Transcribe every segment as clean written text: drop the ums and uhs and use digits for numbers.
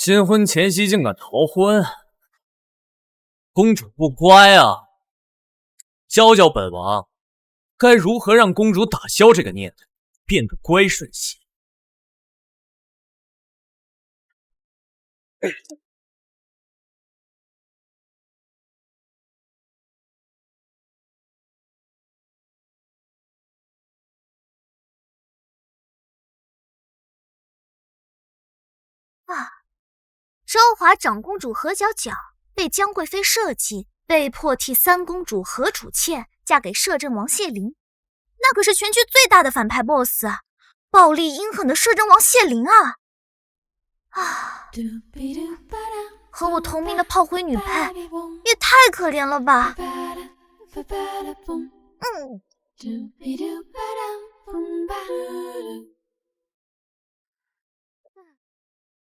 新婚前夕竟敢逃婚，公主不乖啊！教教本王，该如何让公主打消这个念头，变得乖顺些。昭华长公主何角角被江贵妃设计，被迫替三公主何楚倩嫁给摄政王谢灵，那可是全剧最大的反派 BOSS 啊！暴力阴狠的摄政王谢灵啊！和我同命的炮灰女配也太可怜了吧！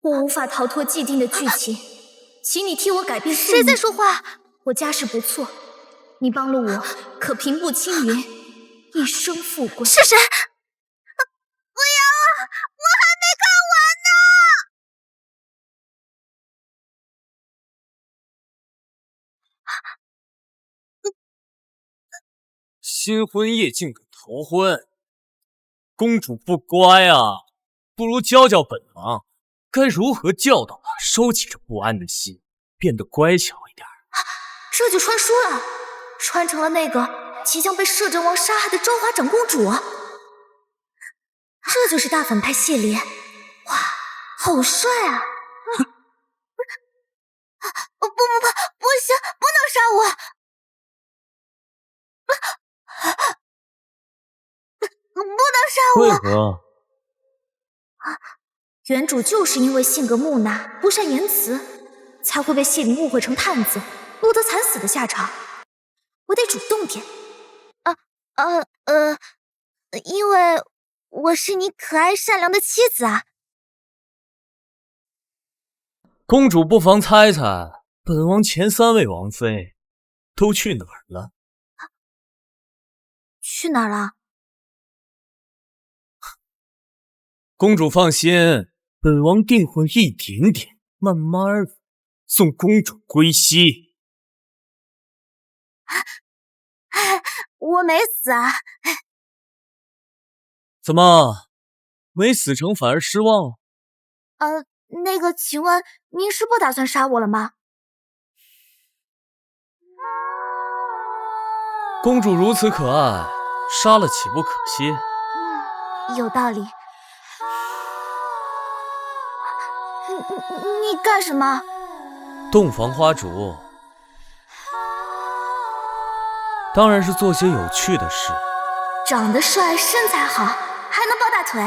我无法逃脱既定的剧情，请你替我改变。谁在说话？我家世不错，你帮了我，可平步青云，一生富贵。是谁？不要啊！我还没看完呢。新婚夜竟敢逃婚，公主不乖啊！不如教教本王，该如何教导她收起这不安的心，变得乖巧一点。这就穿书了，穿成了那个即将被摄政王杀害的昭华长公主。这就是大反派谢怜，哇，好帅啊！不行，不能杀我！不能杀我！为何？原主就是因为性格木讷、不善言辞，才会被谢灵误会成探子，落得惨死的下场。我得主动点。因为我是你可爱善良的妻子啊。公主不妨猜猜，本王前3位王妃都去哪儿了？去哪儿了？公主放心，本王定会一点点、慢慢的送公主归西。我没死啊！怎么，没死成反而失望？那个，请问您是不打算杀我了吗？公主如此可爱，杀了岂不可惜？有道理。你干什么？洞房花烛，当然是做些有趣的事。长得帅，身材好，还能抱大腿，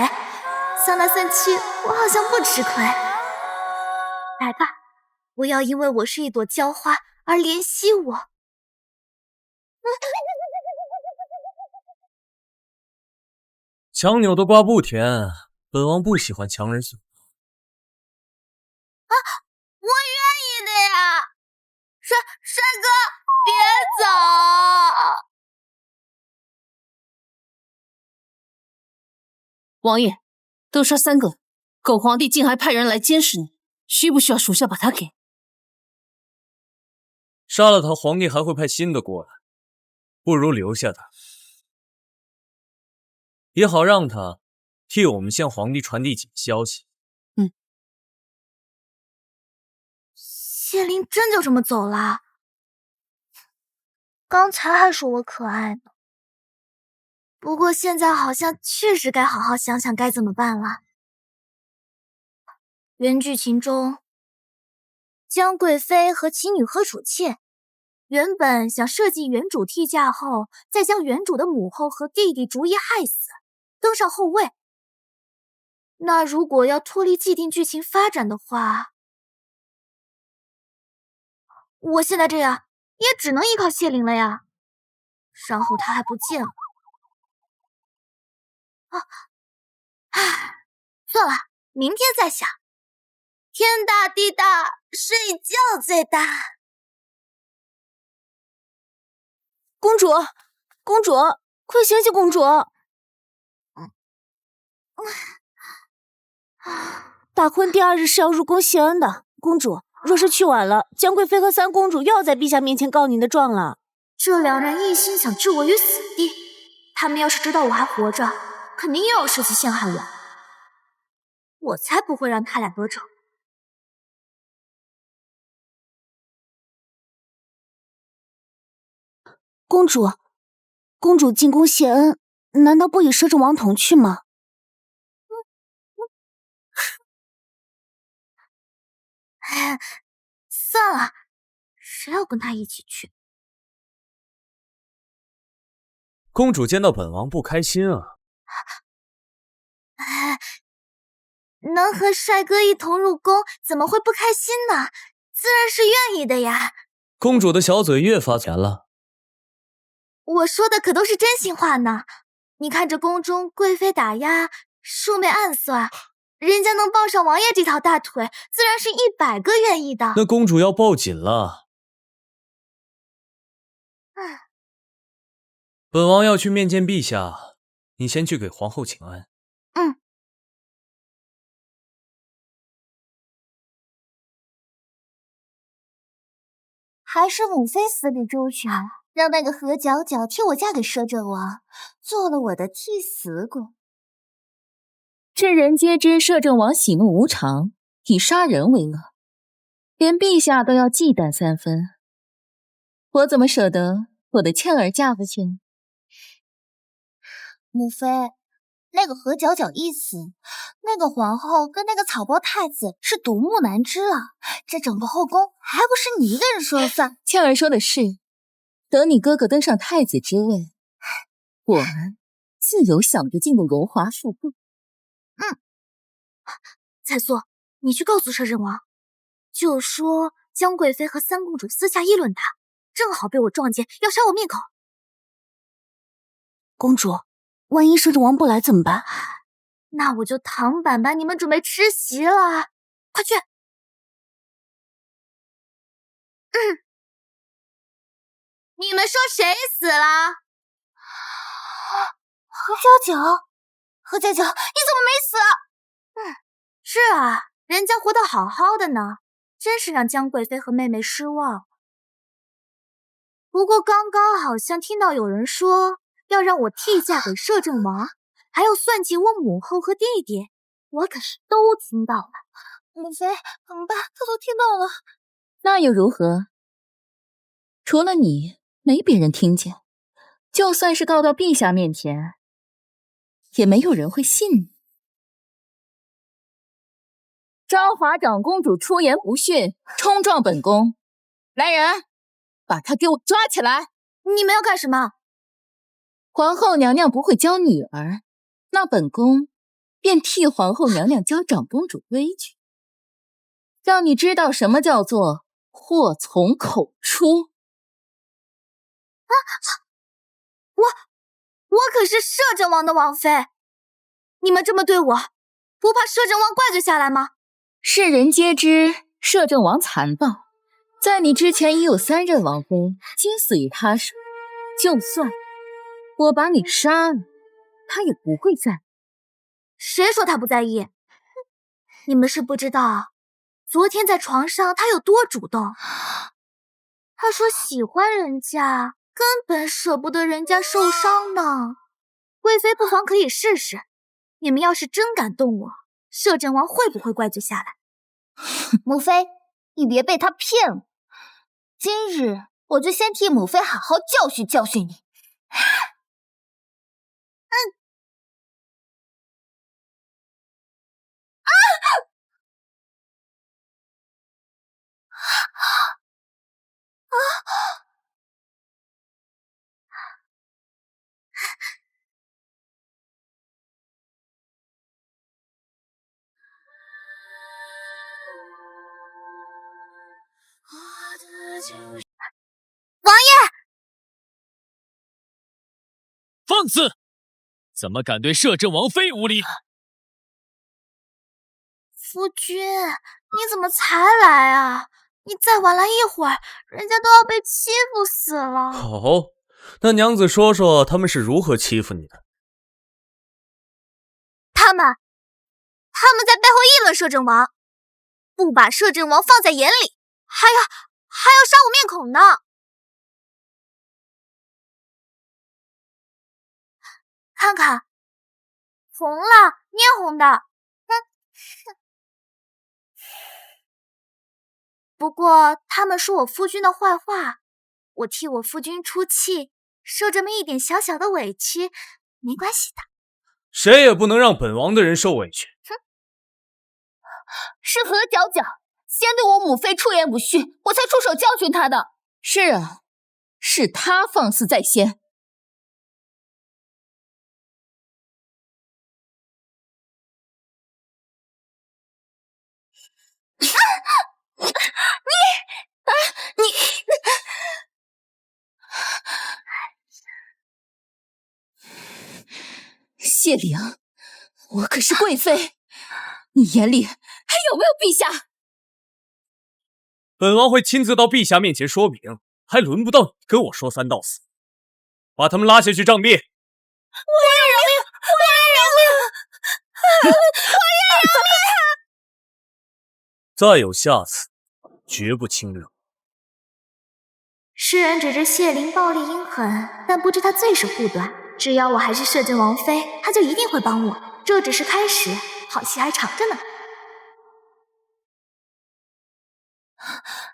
算来算去，我好像不吃亏。来吧，不要因为我是一朵娇花而怜惜我。强扭的瓜不甜，本王不喜欢强人所难。我愿意的呀，帅哥，别走！王爷，都杀3个，狗皇帝竟还派人来监视你，需不需要属下把他给？杀了他，皇帝还会派新的过来，不如留下他，也好让他替我们向皇帝传递几个消息。谢灵真就这么走了？刚才还说我可爱呢，不过现在好像确实该好好想想该怎么办了。原剧情中，江贵妃和其女何楚倩原本想设计原主替嫁后，再将原主的母后和弟弟逐一害死，登上后位。那如果要脱离既定剧情发展的话，我现在这样也只能依靠谢灵了呀。然后他还不见了。算了，明天再想。天大地大，睡觉最大。公主，公主，快醒醒，公主！大婚第2日是要入宫谢恩的，公主若是去晚了，江贵妃和3公主又要在陛下面前告您的状了。这2人一心想置我于死地，他们要是知道我还活着，肯定又要设计陷害我。我才不会让他俩得逞。公主进宫谢恩，难道不与摄政王同去吗？算了，谁要跟他一起去？公主见到本王不开心啊？能和帅哥一同入宫，怎么会不开心呢？自然是愿意的呀。公主的小嘴越发甜了。我说的可都是真心话呢。你看这宫中贵妃打压，庶妹暗算，人家能抱上王爷这条大腿，自然是100个愿意的。那公主要抱紧了。本王要去面见陛下，你先去给皇后请安。还是母妃思虑周全，让那个何皎皎替我嫁给摄政王，做了我的替死鬼。趁人皆知摄政王喜怒无常，以杀人为乐，连陛下都要忌惮3分。我怎么舍得我的倩儿嫁过去？母妃，那个何皎皎一死，那个皇后跟那个草包太子是独木难支了。这整个后宫还不是你一个人说了算？倩儿说的是，等你哥哥登上太子之位，我们自有享不尽的荣华富贵。彩素，你去告诉摄政王，就说江贵妃和3公主私下议论他，正好被我撞见，要杀我灭口。公主，万一摄政王不来怎么办？那我就躺板把你们准备吃席了。快去！你们说谁死了？何皎皎，何皎皎，你怎么没死？是啊，人家活得好好的呢，真是让江贵妃和妹妹失望。不过刚刚好像听到有人说要让我替嫁给摄政王，还要算计我母后和弟弟，我可是都听到了。母妃，怎么办？他都听到了。那又如何？除了你，没别人听见。就算是告到陛下面前，也没有人会信你。昭华长公主出言不逊，冲撞本宫，来人，把她给我抓起来！你们要干什么？皇后娘娘不会教女儿，那本宫便替皇后娘娘教长公主规矩，让你知道什么叫做祸从口出。我可是摄政王的王妃，你们这么对我，不怕摄政王怪罪下来吗？世人皆知摄政王残暴，在你之前已有3任王妃皆死于他手，就算我把你杀了，他也不会在意。谁说他不在意？你们是不知道，昨天在床上他有多主动。他说喜欢人家，根本舍不得人家受伤呢。贵妃不妨可以试试，你们要是真敢动我，摄政王会不会怪罪下来？母妃，你别被他骗了。今日我就先替母妃好好教训教训你。王爷，放肆！怎么敢对摄政王妃无礼？夫君，你怎么才来啊？你再晚来一会儿，人家都要被欺负死了。哦，那娘子说说他们是如何欺负你的？他们他们在背后议论摄政王，不把摄政王放在眼里，还要杀我面孔呢。看看，红了，你也红的。不过他们说我夫君的坏话，我替我夫君出气，受这么一点小小的委屈，没关系的。谁也不能让本王的人受委屈。哼，是何佼佼，先对我母妃出言不逊，我才出手教训他的。是啊，是他放肆在先。谢灵，我可是贵妃，你眼里还有没有陛下？本王会亲自到陛下面前说明，还轮不到你跟我说三道四。把他们拉下去杖毙！我愿饶命！我愿饶命！我愿饶命！再有下次，绝不轻饶。世人指着谢灵暴力阴狠，但不知他最是护短。只要我还是摄政王妃，他就一定会帮我。这只是开始，好戏还长着呢。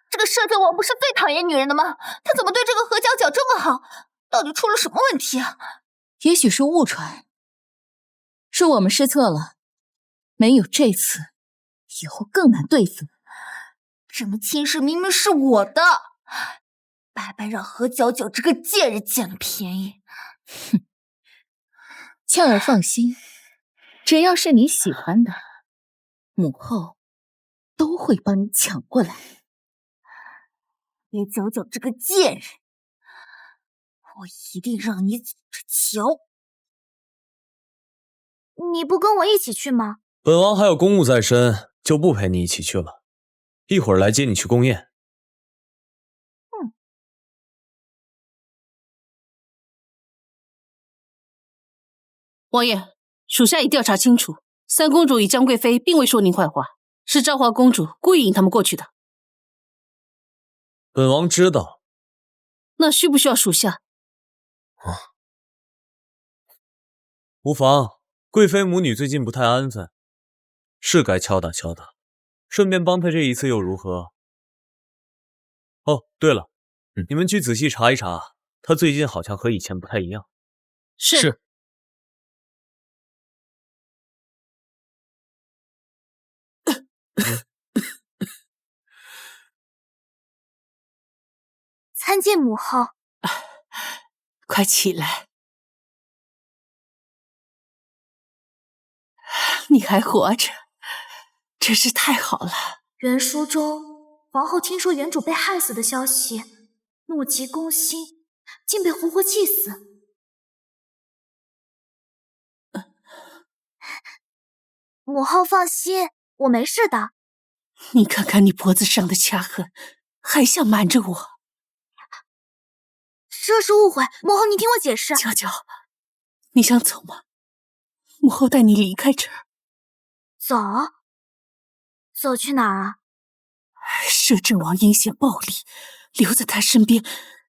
这个摄政王不是最讨厌女人的吗？他怎么对这个何佼佼这么好？到底出了什么问题啊？也许是误传，是我们失策了。没有这次，以后更难对付。这门亲事明明是我的，白白让何佼佼这个贱人捡了便宜。哼，倩儿放心，只要是你喜欢的，母后都会帮你抢过来。别佼佼这个贱人，我一定让你走着瞧！你不跟我一起去吗？本王还有公务在身，就不陪你一起去了。一会儿来接你去宫宴。王爷，属下已调查清楚，三公主与江贵妃并未说您坏话，是昭华公主故意引他们过去的。本王知道。那需不需要属下？无妨，贵妃母女最近不太安分，是该敲打敲打，顺便帮她这一次又如何？哦，对了，你们去仔细查一查，她最近好像和以前不太一样。是。参见母后。快起来！你还活着，真是太好了。原书中，皇后听说原主被害死的消息，怒极攻心，竟被活活气死。母后放心，我没事的。你看看你脖子上的掐痕，还想瞒着我？这是误会，母后，你听我解释。娇娇，你想走吗？母后带你离开这儿。走？走去哪儿啊？摄政王阴险暴力，留在他身边，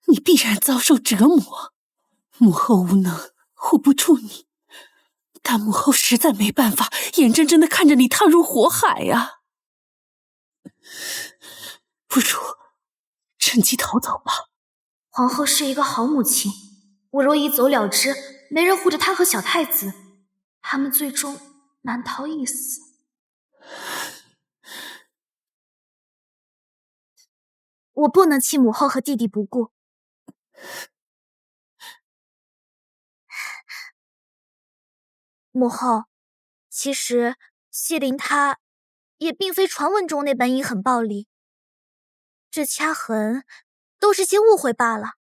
你必然遭受折磨。母后无能，护不住你，但母后实在没办法，眼睁睁的看着你踏入火海呀。不如趁机逃走吧。皇后是一个好母亲，我若一走了之，没人护着她和小太子，他们最终难逃一死。我不能弃母后和弟弟不顾。母后，其实谢灵她也并非传闻中那般阴狠暴力，这掐痕都是些误会罢了。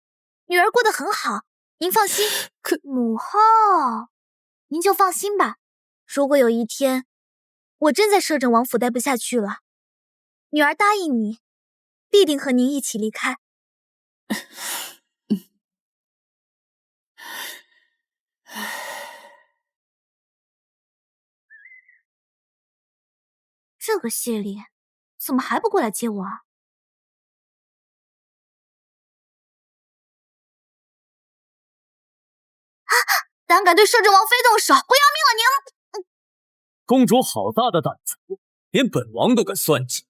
女儿过得很好，您放心。可母后，您就放心吧。如果有一天我真在摄政王府待不下去了，女儿答应你，必定和您一起离开。这个谢礼怎么还不过来接我啊？胆敢对摄政王妃动手，我要命了您！公主好大的胆子，连本王都敢算计。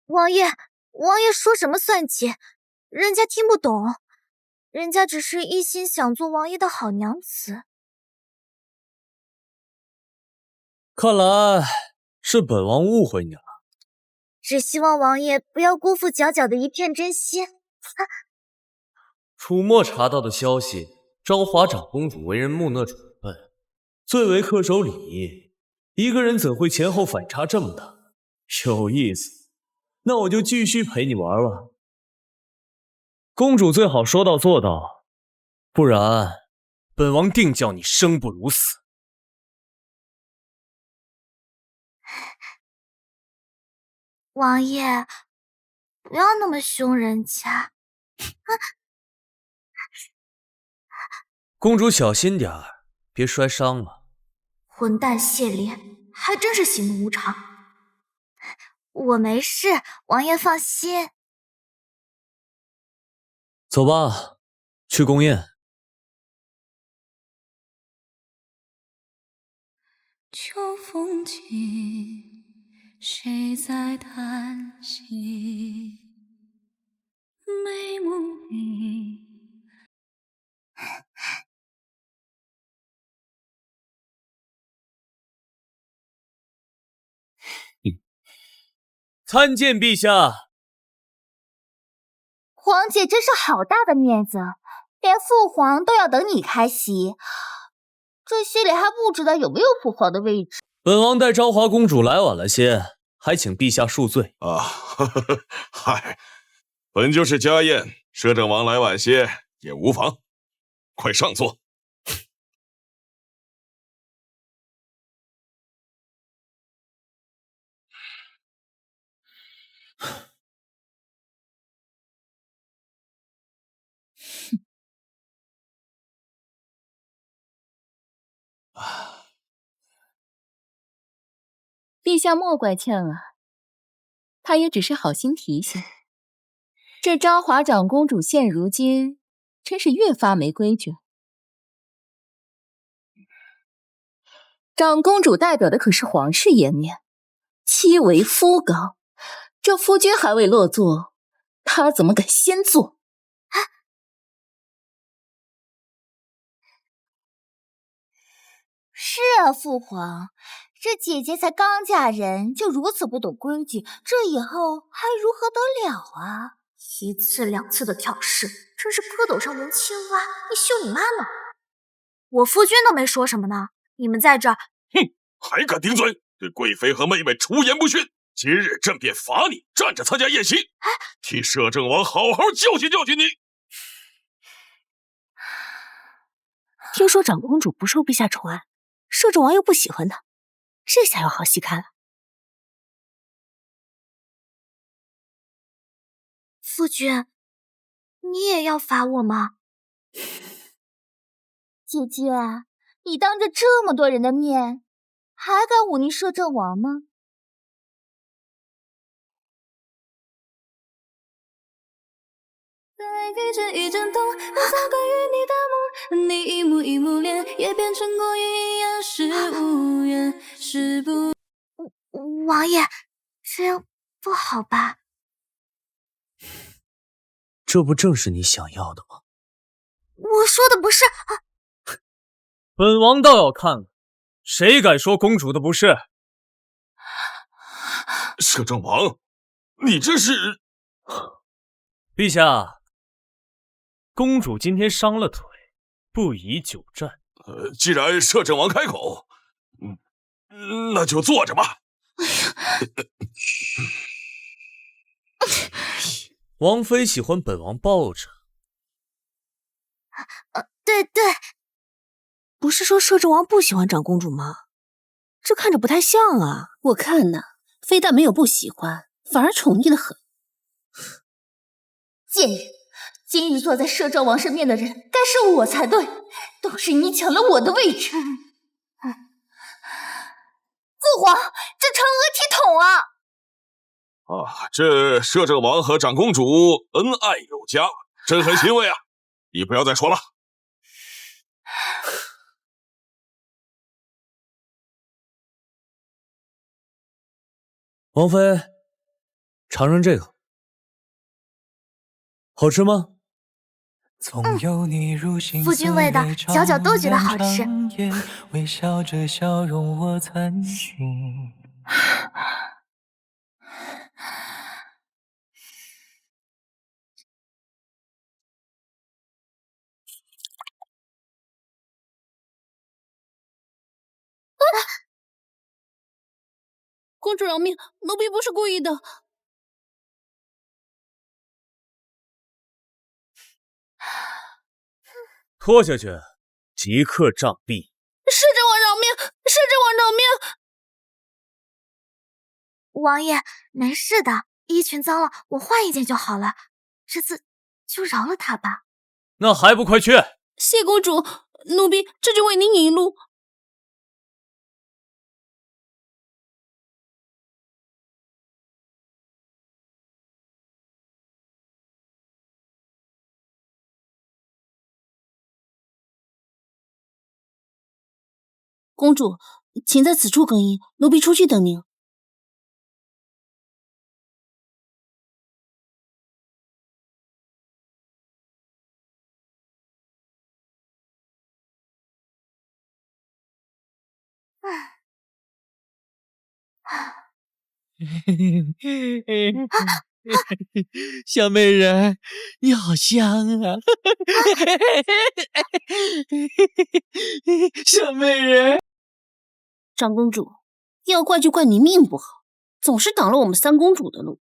王爷说什么算计？人家听不懂，人家只是一心想做王爷的好娘子。看来是本王误会你了。只希望王爷不要辜负皎皎的一片真心。楚墨查到的消息，昭华长公主为人木讷蠢笨，最为恪守礼仪，一个人怎会前后反差这么大？有意思，那我就继续陪你玩玩。公主最好说到做到，不然本王定叫你生不如死。王爷，不要那么凶人家。公主小心点儿，别摔伤了。混蛋谢怜，还真是喜怒无常。我没事，王爷放心。走吧，去宫宴。秋风起，谁在叹息？眉目里。参见陛下。皇姐真是好大的面子，连父皇都要等你开席。这戏里还不知道有没有父皇的位置。本王带昭华公主来晚了些，还请陛下恕罪。嗨，本就是家宴，摄政王来晚些也无妨。快上座。陛下莫怪倩儿，她也只是好心提醒。这昭华长公主现如今真是越发没规矩。长公主代表的可是皇室颜面，妻为夫高，这夫君还未落座，她怎么敢先坐？是啊，父皇，这姐姐才刚嫁人，就如此不懂规矩，这以后还如何得了啊？一次两次的挑事，真是蝌蚪上闻青蛙，你羞你妈呢！我夫君都没说什么呢，你们在这儿，哼，还敢顶嘴，对贵妃和妹妹出言不逊！今日朕便罚你站着参加宴席，替摄政王好好教训教训你。听说长公主不受陛下宠爱，摄政王又不喜欢她，这下有好戏看了。夫君，你也要罚我吗？姐姐，你当着这么多人的面，还敢忤逆摄政王吗？遇见一阵痛，我在关于你的梦，你一幕一幕脸，也变成过一眼是无言，是不？王爷，这样不好吧？这不正是你想要的吗？我说的不是。本王倒要看看，谁敢说公主的不是。摄政王，你这是……陛下，公主今天伤了腿，不宜久站。既然摄政王开口，那就坐着吧。王妃喜欢本王抱着。对对，不是说摄政王不喜欢长公主吗？这看着不太像啊。我看呢，非但没有不喜欢，反而宠溺得很。贱人，今日坐在摄政王身边的人该是我才对，都是你抢了我的位置。父皇，这嫦娥体统啊！这摄政王和长公主恩爱有加，朕很欣慰啊！你不要再说了。王妃，尝尝这个，好吃吗？夫君喂的，小小都觉得好吃。微笑着笑容我参寻。公主饶命，奴婢不是故意的。拖下去，即刻杖毙！摄政王饶命！摄政王饶命！王爷，没事的，衣裙脏了，我换一件就好了。这次就饶了他吧。那还不快去！谢公主，奴婢这就为您引路。公主，请在此处更衣，奴婢出去等您。小美人，你好香啊！小美人，长公主，要怪就怪你命不好，总是挡了我们三公主的路。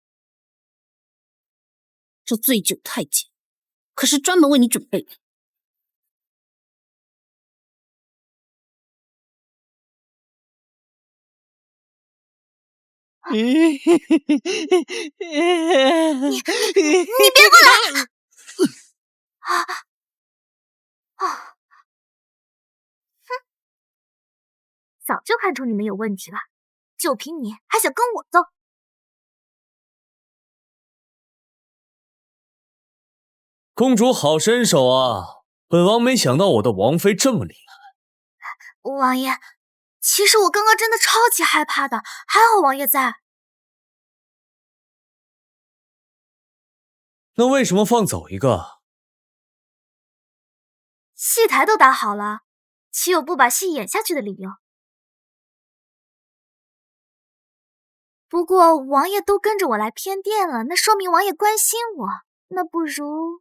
这醉酒太监可是专门为你准备的。你别过来！早就看出你们有问题了，就凭你还想跟我斗？公主好身手啊！本王没想到我的王妃这么厉害。王爷，其实我刚刚真的超级害怕的，还好王爷在。那为什么放走一个？戏台都搭好了，岂有不把戏演下去的理由？不过王爷都跟着我来偏殿了，那说明王爷关心我。那不如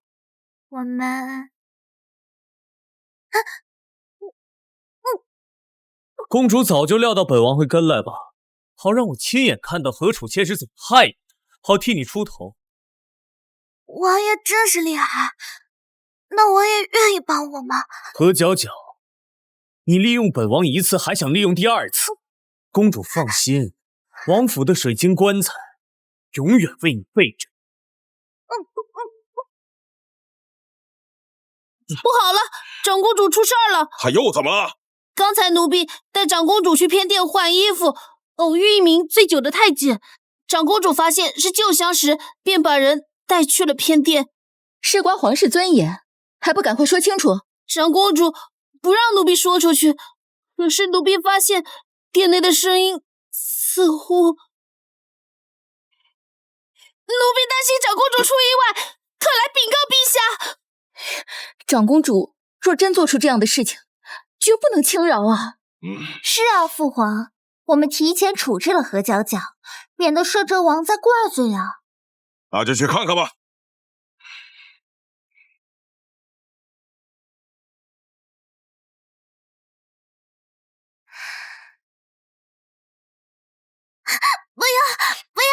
我们……公主早就料到本王会跟来吧，好让我亲眼看到何楚妾是怎么害你，好替你出头。王爷真是厉害，那王爷愿意帮我吗？何皎皎，你利用本王一次，还想利用第二次？公主放心，王府的水晶棺材永远为你备着。不好了，长公主出事儿了！他又怎么了？刚才奴婢带长公主去偏殿换衣服，偶遇一名醉酒的太监。长公主发现是旧相识，便把人带去了偏殿。事关皇室尊严，还不赶快说清楚！长公主不让奴婢说出去，可是奴婢发现殿内的声音似乎……奴婢担心长公主出意外，特来禀告陛下。长公主若真做出这样的事情，绝不能轻饶啊！是啊，父皇，我们提前处置了何皎皎，免得摄政王再怪罪啊。那就去看看吧。不要，不要！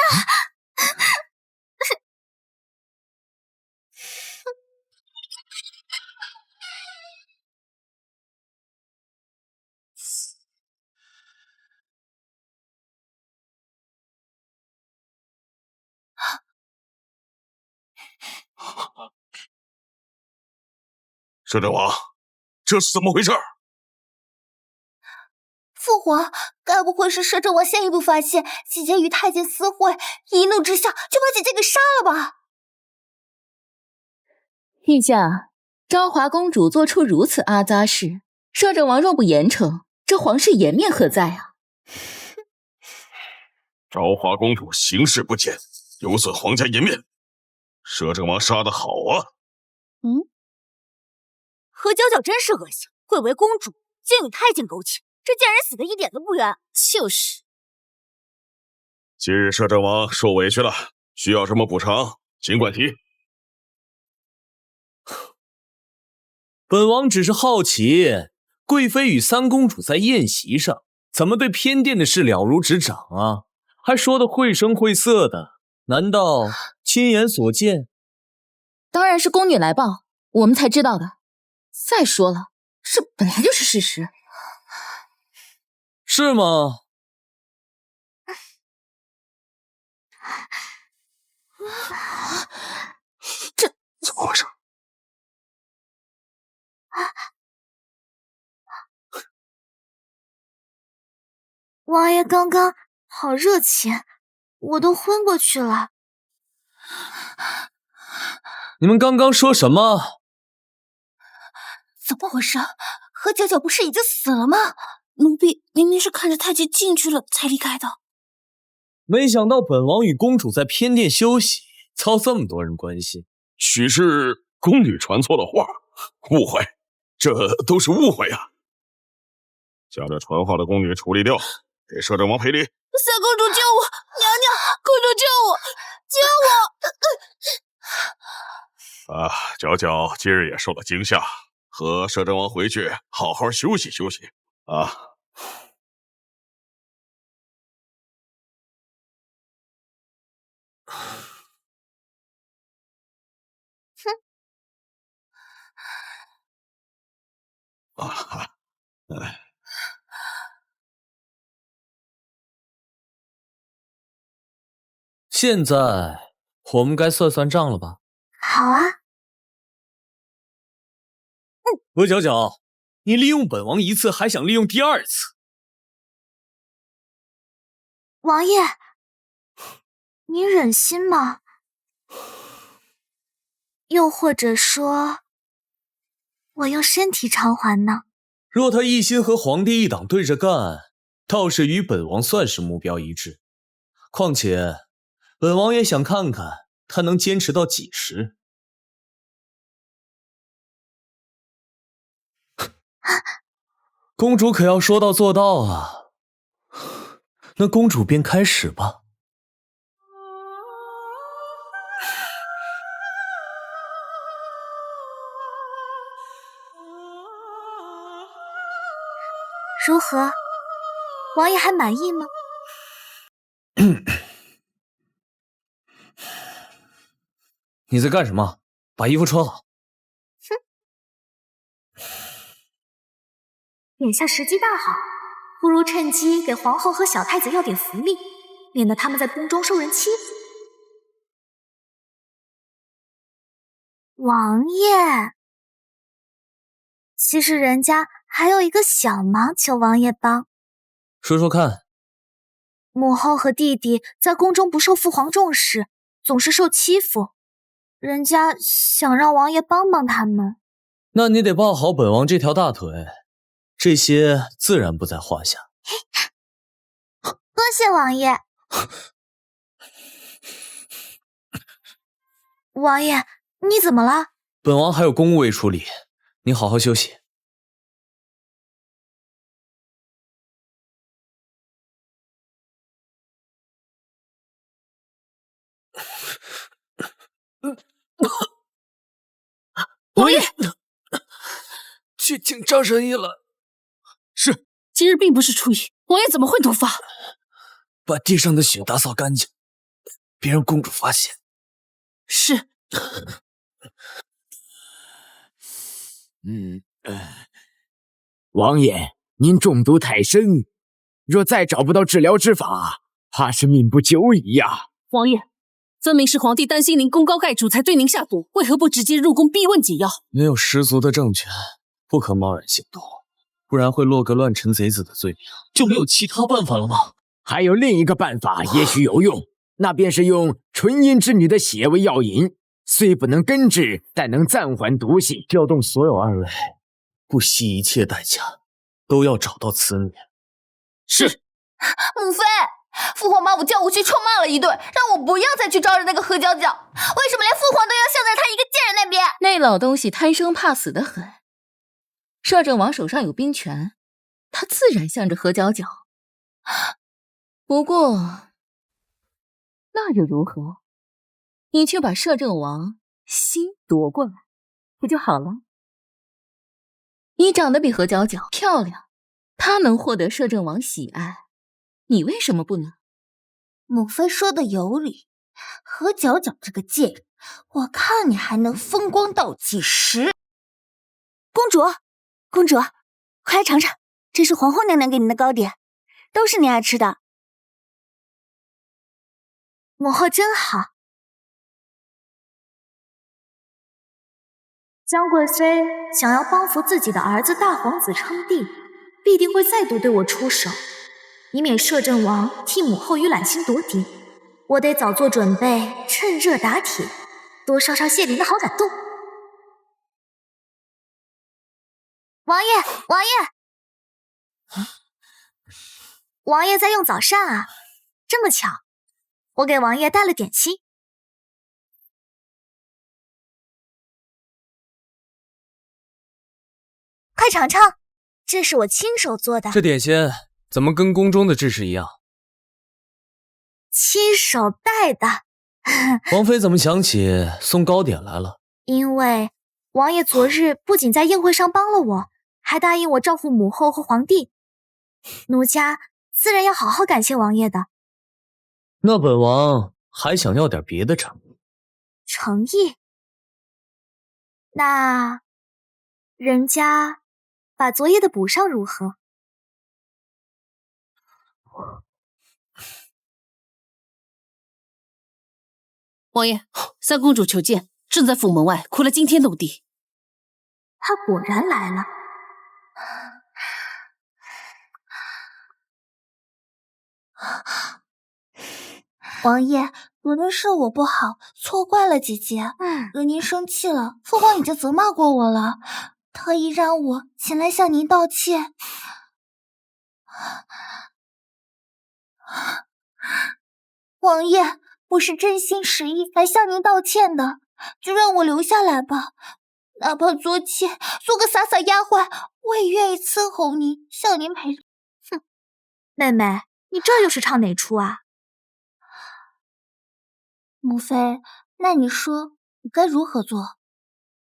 摄政王，这是怎么回事？父皇，该不会是摄政王先一步发现姐姐与太监私会，一怒之下就把姐姐给杀了吧？陛下，昭华公主做出如此阿杂事，摄政王若不严惩，这皇室颜面何在啊？昭华公主行事不检，有损皇家颜面，摄政王杀得好啊！何皎皎真是恶心，贵为公主，竟与太监勾结，这贱人死的一点都不冤。就是。今日摄政王受委屈了，需要什么补偿，尽管提。本王只是好奇，贵妃与三公主在宴席上，怎么对偏殿的事了如指掌啊？还说得绘声绘色的，难道亲眼所见？当然是宫女来报，我们才知道的。再说了，这本来就是事实。是吗？这怎么回事？王爷刚刚好热情，我都昏过去了。你们刚刚说什么？怎么回事？何皎皎不是已经死了吗？奴婢明明是看着太监进去了才离开的。没想到本王与公主在偏殿休息，遭这么多人关心。许是宫女传错了话，误会，这都是误会啊！将这传话的宫女处理掉，给摄政王赔礼。三公主救我！娘娘，公主救我！救我！皎皎今日也受了惊吓，和摄政王回去好好休息休息啊。现在我们该算算账了吧？好啊。何皎皎，你利用本王一次，还想利用第二次？王爷，您忍心吗？又或者说，我用身体偿还呢？若他一心和皇帝一党对着干，倒是与本王算是目标一致。况且，本王也想看看他能坚持到几时。公主可要说到做到啊！那公主便开始吧。如何？王爷还满意吗？你在干什么？把衣服穿好。眼下时机大好，不如趁机给皇后和小太子要点福利，免得他们在宫中受人欺负。王爷，其实人家还有一个小忙求王爷帮。说说看。母后和弟弟在宫中不受父皇重视，总是受欺负，人家想让王爷帮帮他们。那你得抱好本王这条大腿，这些自然不在话下。多谢王爷。王爷，你怎么了？本王还有公务未处理，你好好休息。王爷，去请张神医了。是，今日并不是初一，王爷怎么会毒发？把地上的血打扫干净，别让公主发现。是。王爷，您中毒太深，若再找不到治疗之法，怕是命不久矣呀。王爷，分明是皇帝担心您功高盖主，才对您下毒，为何不直接入宫逼问解药？没有十足的证据，不可贸然行动，不然会落个乱臣贼子的罪名。就没有其他办法了吗？还有另一个办法，也许有用，那便是用纯阴之女的血为药引，虽不能根治，但能暂缓毒性。调动所有二位，不惜一切代价，都要找到此女。是。母妃，父皇把我叫过去臭骂了一顿，让我不要再去招惹那个何皎皎。为什么连父皇都要向在他一个贱人那边？那老东西贪生怕死的很。摄政王手上有兵权，他自然向着何皎皎。不过，那又如何？你去把摄政王心夺过来，不就好了？你长得比何皎皎漂亮，她能获得摄政王喜爱，你为什么不能？母妃说的有理，何皎皎这个贱人，我看你还能风光到几时？公主，公主，快来尝尝，这是皇后娘娘给您的糕点，都是您爱吃的。母后真好。江贵妃想要帮扶自己的儿子大皇子称帝，必定会再度对我出手，以免摄政王替母后与揽心夺嫡。我得早做准备，趁热打铁，多烧烧谢灵的好感度。王爷，王爷，王爷在用早膳啊？这么巧，我给王爷带了点心。快尝尝，这是我亲手做的。这点心怎么跟宫中的制式一样？亲手带的。王妃怎么想起送糕点来了？因为王爷昨日不仅在宴会上帮了我，还答应我照顾母后和皇帝，奴家自然要好好感谢王爷的。那本王还想要点别的诚意。诚意？那人家把昨夜的补上如何？王爷，三公主求见，正在府门外，哭了惊天动地。她果然来了。王爷，昨天是我不好，错怪了姐姐，惹您生气了。父皇已经责骂过我了，特意让我前来向您道歉。王爷，我是真心实意来向您道歉的，就让我留下来吧。哪怕做妾，做个洒洒丫鬟，我也愿意伺候您，向您赔。哼，妹妹，你这又是唱哪出啊？母妃，那你说我该如何做？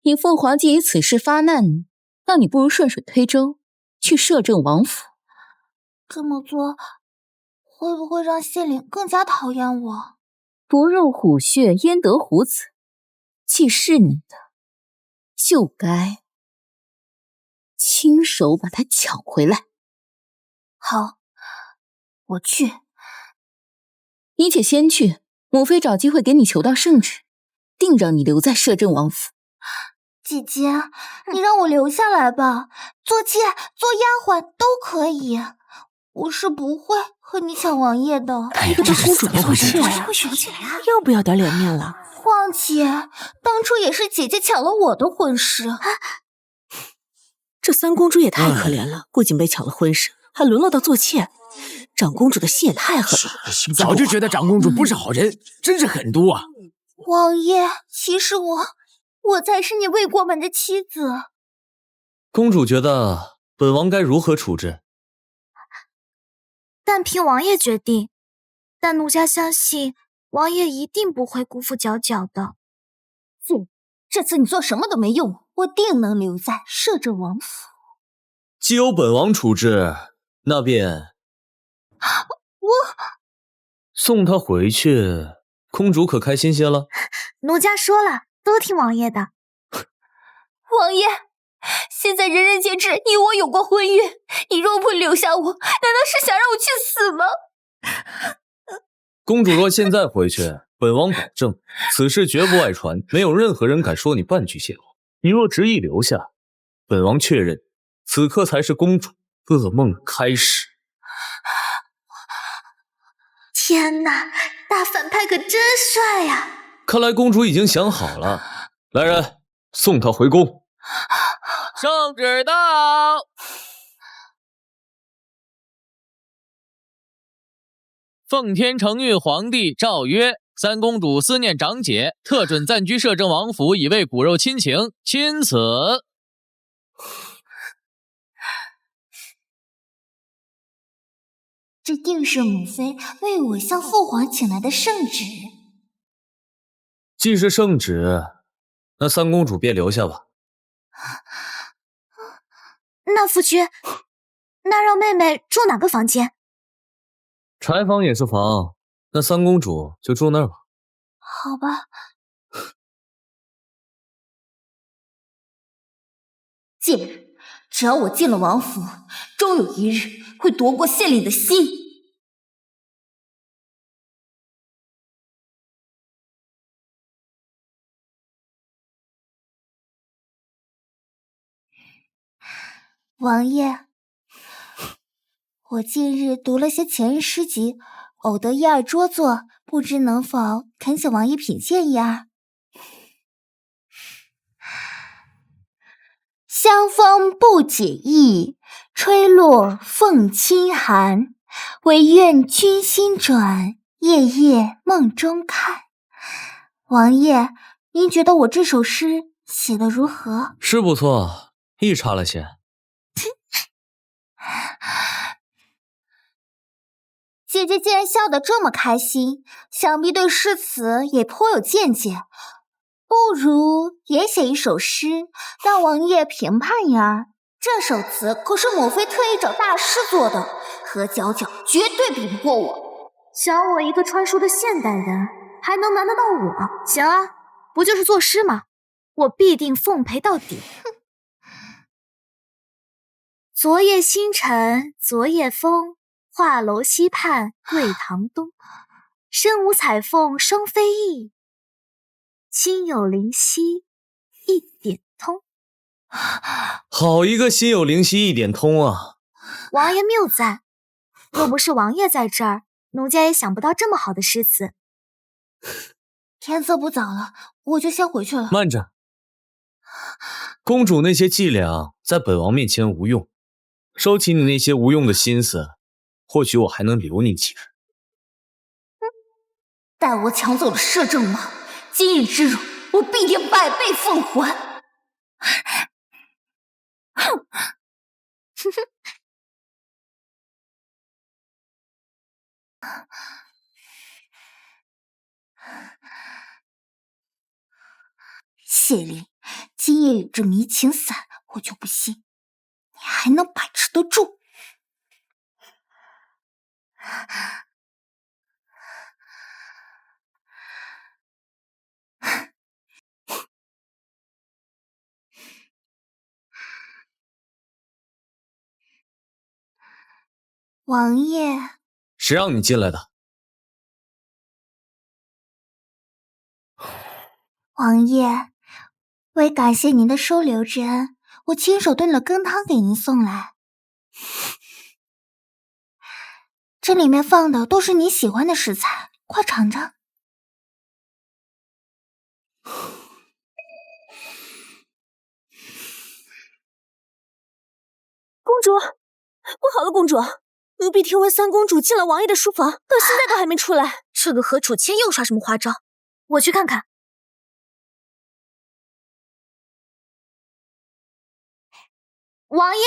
你父皇既以此事发难，那你不如顺水推舟，去摄政王府。这么做会不会让谢灵更加讨厌我？不入虎穴焉得虎子，既是你的，就该亲手把他抢回来。好，我去。你且先去，母妃找机会给你求到圣旨，定让你留在摄政王府。姐姐，你让我留下来吧，做妾、做丫鬟都可以。我是不会和你抢王爷的。一个大公主做妾呀，要不要点脸面了？况且当初也是姐姐抢了我的婚事。这三公主也太可怜了，不仅被抢了婚事，还沦落到做妾。长公主的心也太狠了。早就觉得长公主不是好人，真是狠毒啊！王爷，其实我才是你未过门的妻子。公主觉得本王该如何处置？但凭王爷决定。但奴家相信王爷一定不会辜负皎皎的。这次你做什么都没用，我定能留在摄政王府。既由本王处置，那便送她回去，公主可开心些了？奴家说了，都听王爷的。王爷，现在人人皆知你我有过婚约，你若不留下我，难道是想让我去死吗？公主若现在回去，本王保证此事绝不外传，没有任何人敢说你半句闲话。你若执意留下，本王确认此刻才是公主噩梦的开始。天哪，大反派可真帅呀！看来公主已经想好了，来人，送她回宫。圣旨到！奉天承运皇帝诏曰：三公主思念长姐，特准暂居摄政王府，以慰骨肉亲情。钦此。这定是母妃为我向父皇请来的圣旨。既是圣旨，那三公主便留下吧。那夫君，那让妹妹住哪个房间？柴房也是房，那三公主就住那儿吧。好吧。贱人，只要我进了王府，终有一日会夺过县令的心。王爷，我近日读了些前人诗集，偶得一二拙作，不知能否恳请王爷品鉴一二？香风不解意，吹落凤清寒。唯愿君心转，夜夜梦中看。王爷，您觉得我这首诗写得如何？是不错，亦差了些。姐姐既然笑得这么开心，想必对诗词也颇有见解。不如也写一首诗，让王爷评判一二。这首词可是母妃特意找大师做的，何皎皎绝对比不过我。想我一个穿书的现代人，还能难得到我？行啊，不就是作诗吗？我必定奉陪到底。哼！昨夜星辰昨夜风，画楼西畔桂堂东。身无彩凤双飞翼，心有灵犀一点通。好一个心有灵犀一点通啊！王爷谬赞，若不是王爷在这儿，奴家也想不到这么好的诗词。天色不早了，我就先回去了。慢着，公主那些伎俩在本王面前无用，收起你那些无用的心思，或许我还能留你几日。待我抢走了摄政王，今日之辱，我必定百倍奉还。哼！谢灵，今夜里这迷情散，我就不信你还能把持得住。王爷，谁让你进来的？王爷，为感谢您的收留之恩，我亲手炖了羹汤给您送来。这里面放的都是你喜欢的食材，快尝尝。公主，不好了，公主！奴婢听闻三公主进了王爷的书房，到现在都还没出来。这个何楚谦又耍什么花招？我去看看。王爷，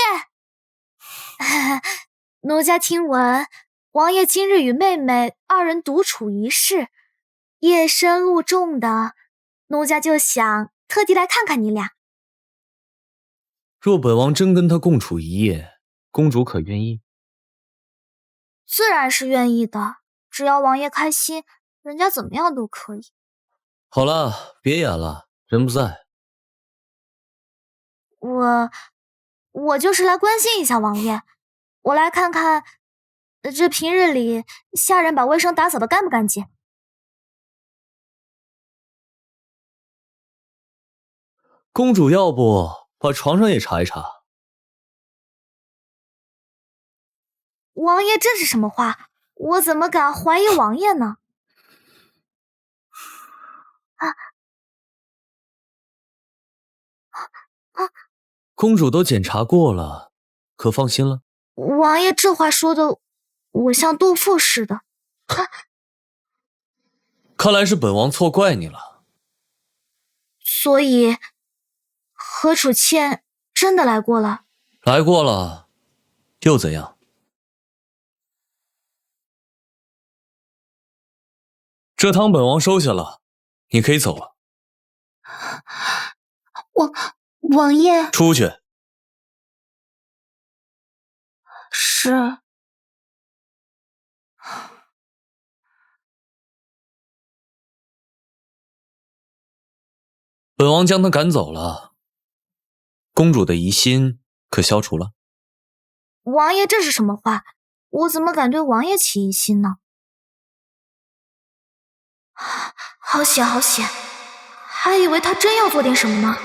奴家听闻王爷今日与妹妹二人独处一室，夜深路重的，奴家就想特地来看看你俩。若本王真跟他共处一夜，公主可愿意？自然是愿意的，只要王爷开心，人家怎么样都可以。好了，别演了，人不在。我就是来关心一下王爷，我来看看，这平日里下人把卫生打扫的干不干净？公主，要不把床上也查一查？王爷，这是什么话？我怎么敢怀疑王爷呢？公主都检查过了，可放心了？王爷这话说的，我像杜甫似的。看来是本王错怪你了。所以，何楚倩真的来过了？来过了，又怎样？这汤本王收下了，你可以走了。王爷。出去。是。本王将他赶走了，公主的疑心可消除了？王爷，这是什么话？我怎么敢对王爷起疑心呢？好险好险，还以为他真要做点什么呢。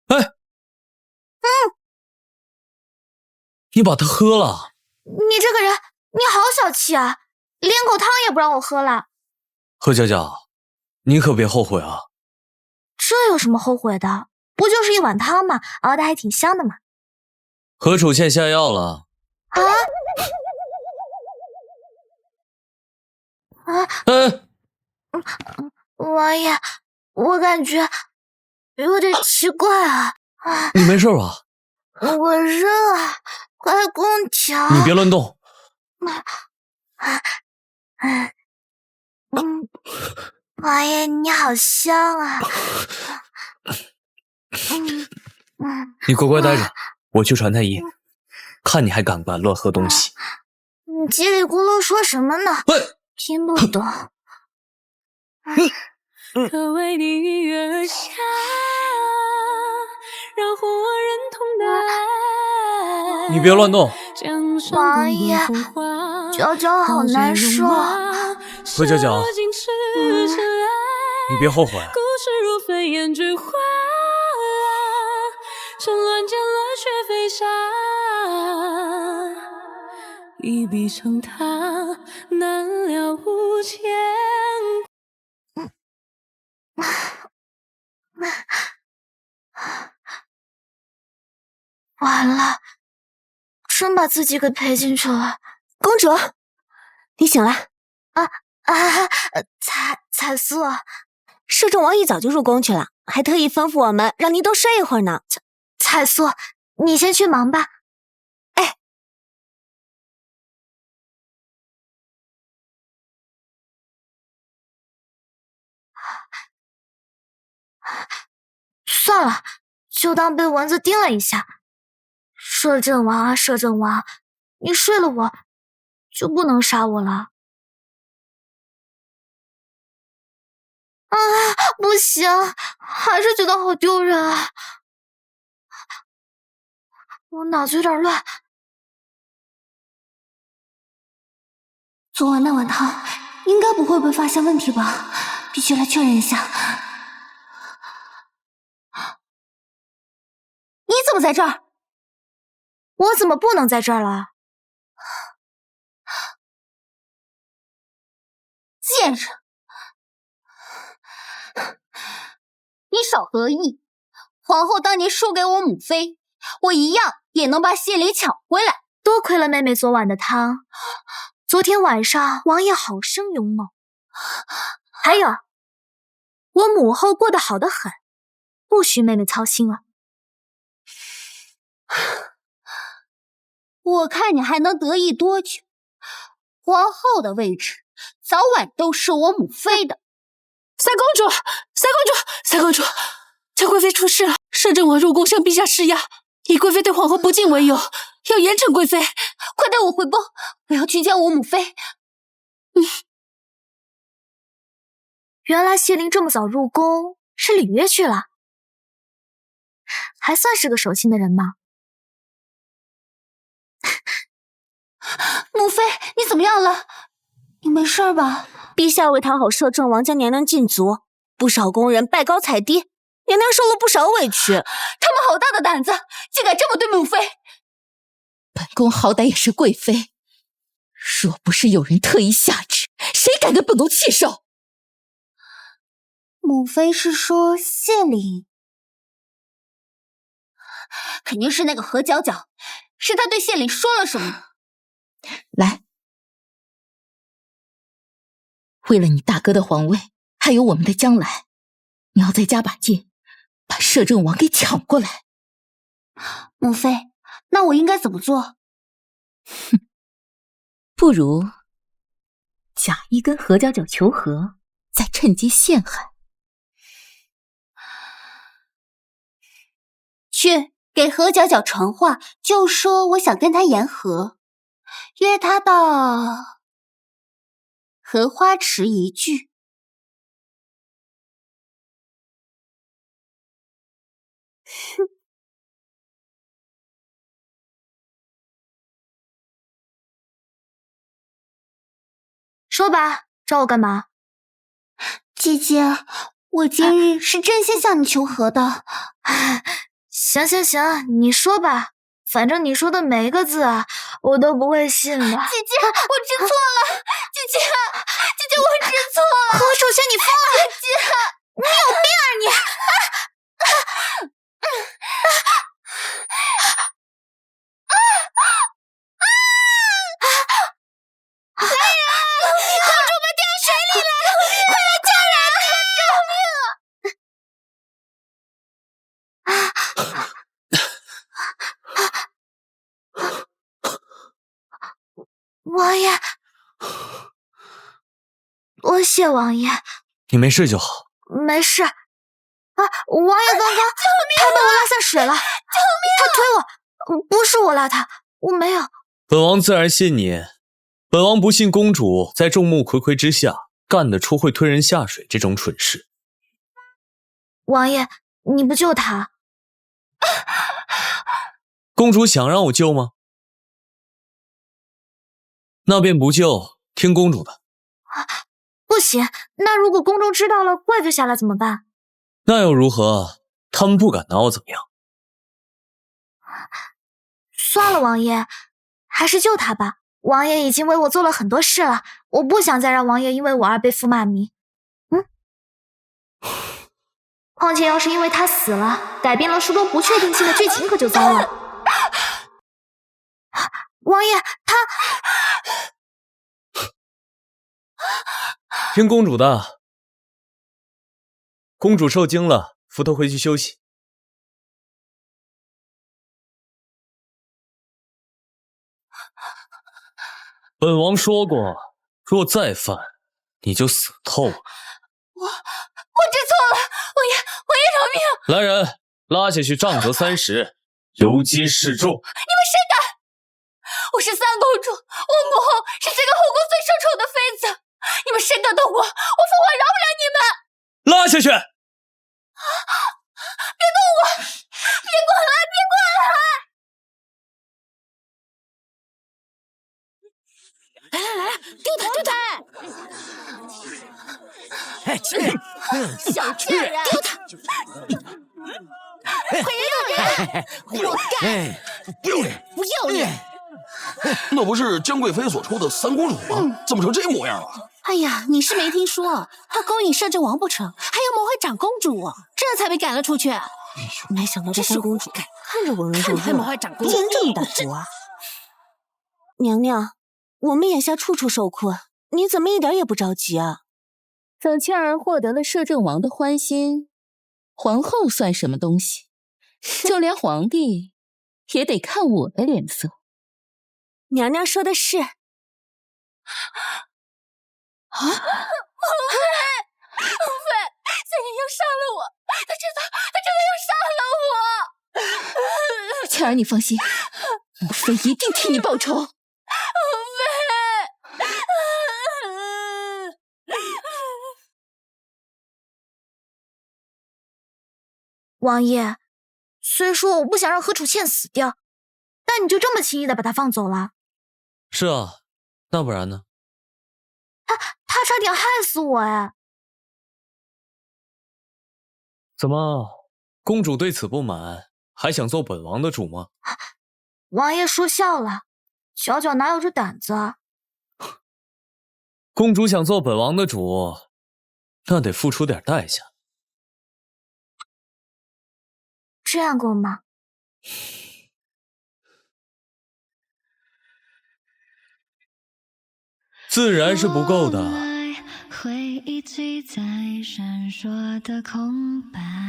哎，你把它喝了？你这个人，你好小气啊，连口汤也不让我喝了。何娇娇，你可别后悔啊。这有什么后悔的？不就是一碗汤吗？熬得还挺香的嘛。何楚倩下药了。王爷，我感觉有点奇怪啊。你没事吧？我热啊，开空调。你别乱动。王爷你好香啊。你乖乖待着，我去传太医，看你还敢不敢乱喝东西。你叽里咕噜说什么呢？听不懂。可为你一跃而下，让火人痛的爱。你别乱动。王爷，娇娇好难受。何娇娇，你别后悔。故事如飞燕菊花，趁乱见了却飞沙，一笔成他，难了无牵。完了，真把自己给赔进去了。公主，你醒了。彩素，摄政王一早就入宫去了，还特意吩咐我们让您多睡一会儿呢。彩素，你先去忙吧。哎，算了，就当被蚊子叮了一下。摄政王啊，摄政王，你睡了我，就不能杀我了？不行，还是觉得好丢人啊！我脑子有点乱。昨晚那碗汤应该不会被发现问题吧？必须来确认一下。你怎么在这儿？我怎么不能在这儿了？贱人！你少得意！皇后当年输给我母妃，我一样也能把谢礼抢回来。多亏了妹妹昨晚的汤，昨天晚上王爷好生勇猛。还有，我母后过得好得很，不许妹妹操心了。我看你还能得意多久？皇后的位置早晚都是我母妃的。三公主，三公主，三公主，江贵妃出事了！摄政王入宫向陛下施压，以贵妃对皇后不敬为由，要严惩贵妃。快带我回宫，我要去见我母妃。原来谢灵这么早入宫是礼乐去了。还算是个守信的人吗？母妃，你怎么样了？你没事吧？陛下为讨好摄政王，将娘娘禁足，不少宫人拜高踩低，娘娘受了不少委屈。他们好大的胆子，竟敢这么对母妃！本宫好歹也是贵妃，若不是有人特意下旨，谁敢跟本宫弃守？母妃是说谢礼？肯定是那个何皎皎，是他对谢礼说了什么？来，为了你大哥的皇位，还有我们的将来，你要再加把劲，把摄政王给抢过来。母妃，那我应该怎么做？哼，不如假意跟何皎皎求和，再趁机陷害。去给何皎皎传话，就说我想跟他言和，约他到荷花池一聚。哼。说吧，找我干嘛？姐姐，我今日是真心向你求和的。行行行，你说吧，反正你说的每一个字啊，我都不会信的。姐姐，我知错了，姐姐，我知错了。何楚轩，你疯了！姐姐，你有病啊你！来人！公主们掉水里了！快来救人！王爷，多谢王爷。你没事就好。没事。啊，王爷刚刚他把我拉下水了！救命！他推我，不是我拉他，我没有。本王自然信你。本王不信公主在众目睽睽之下干得出会推人下水这种蠢事。王爷，你不救他？公主想让我救吗？那便不救，听公主的。不行，那如果宫中知道了，怪罪下来怎么办？那又如何？他们不敢拿我怎么样？算了，王爷，还是救他吧。王爷已经为我做了很多事了，我不想再让王爷因为我而被负骂名。况且要是因为他死了，改变了书中不确定性的剧情，可就糟了。王爷，他听公主的。公主受惊了，扶她回去休息。本王说过，若再犯，你就死透了。我知错了，王爷饶命！来人，拉下去杖责30，游街示众。你们谁敢？我是三公主，我母后是这个后宫最受宠的妃子，你们谁敢动我，我父皇饶不了你们！拉下去！别动我！别过来！别过来！来，丢他！小贱人，丢他！快让人！活该！不要脸！那不是江贵妃所说的三公主吗？怎么成这模样了？哎呀，你是没听说，他勾引摄政王不成，还要谋害长公主，这才被赶了出去。没想到这三公主看着我柔弱，还谋害长公主，这么大毒啊！娘娘，我们眼下处处受困，你怎么一点也不着急啊？等倩儿获得了摄政王的欢心，皇后算什么东西？就连皇帝也得看我的脸色。娘娘说的是。啊！母妃，三爷又杀了我，他真的又杀了我。倩儿，你放心，母妃一定替你报仇。母妃。王爷，虽说我不想让何楚倩死掉，但你就这么轻易的把她放走了？是啊，那不然呢？他差点害死我哎！怎么，公主对此不满，还想做本王的主吗？王爷说笑了，小角哪有这胆子啊？公主想做本王的主，那得付出点代价。这样够吗？自然是不够的。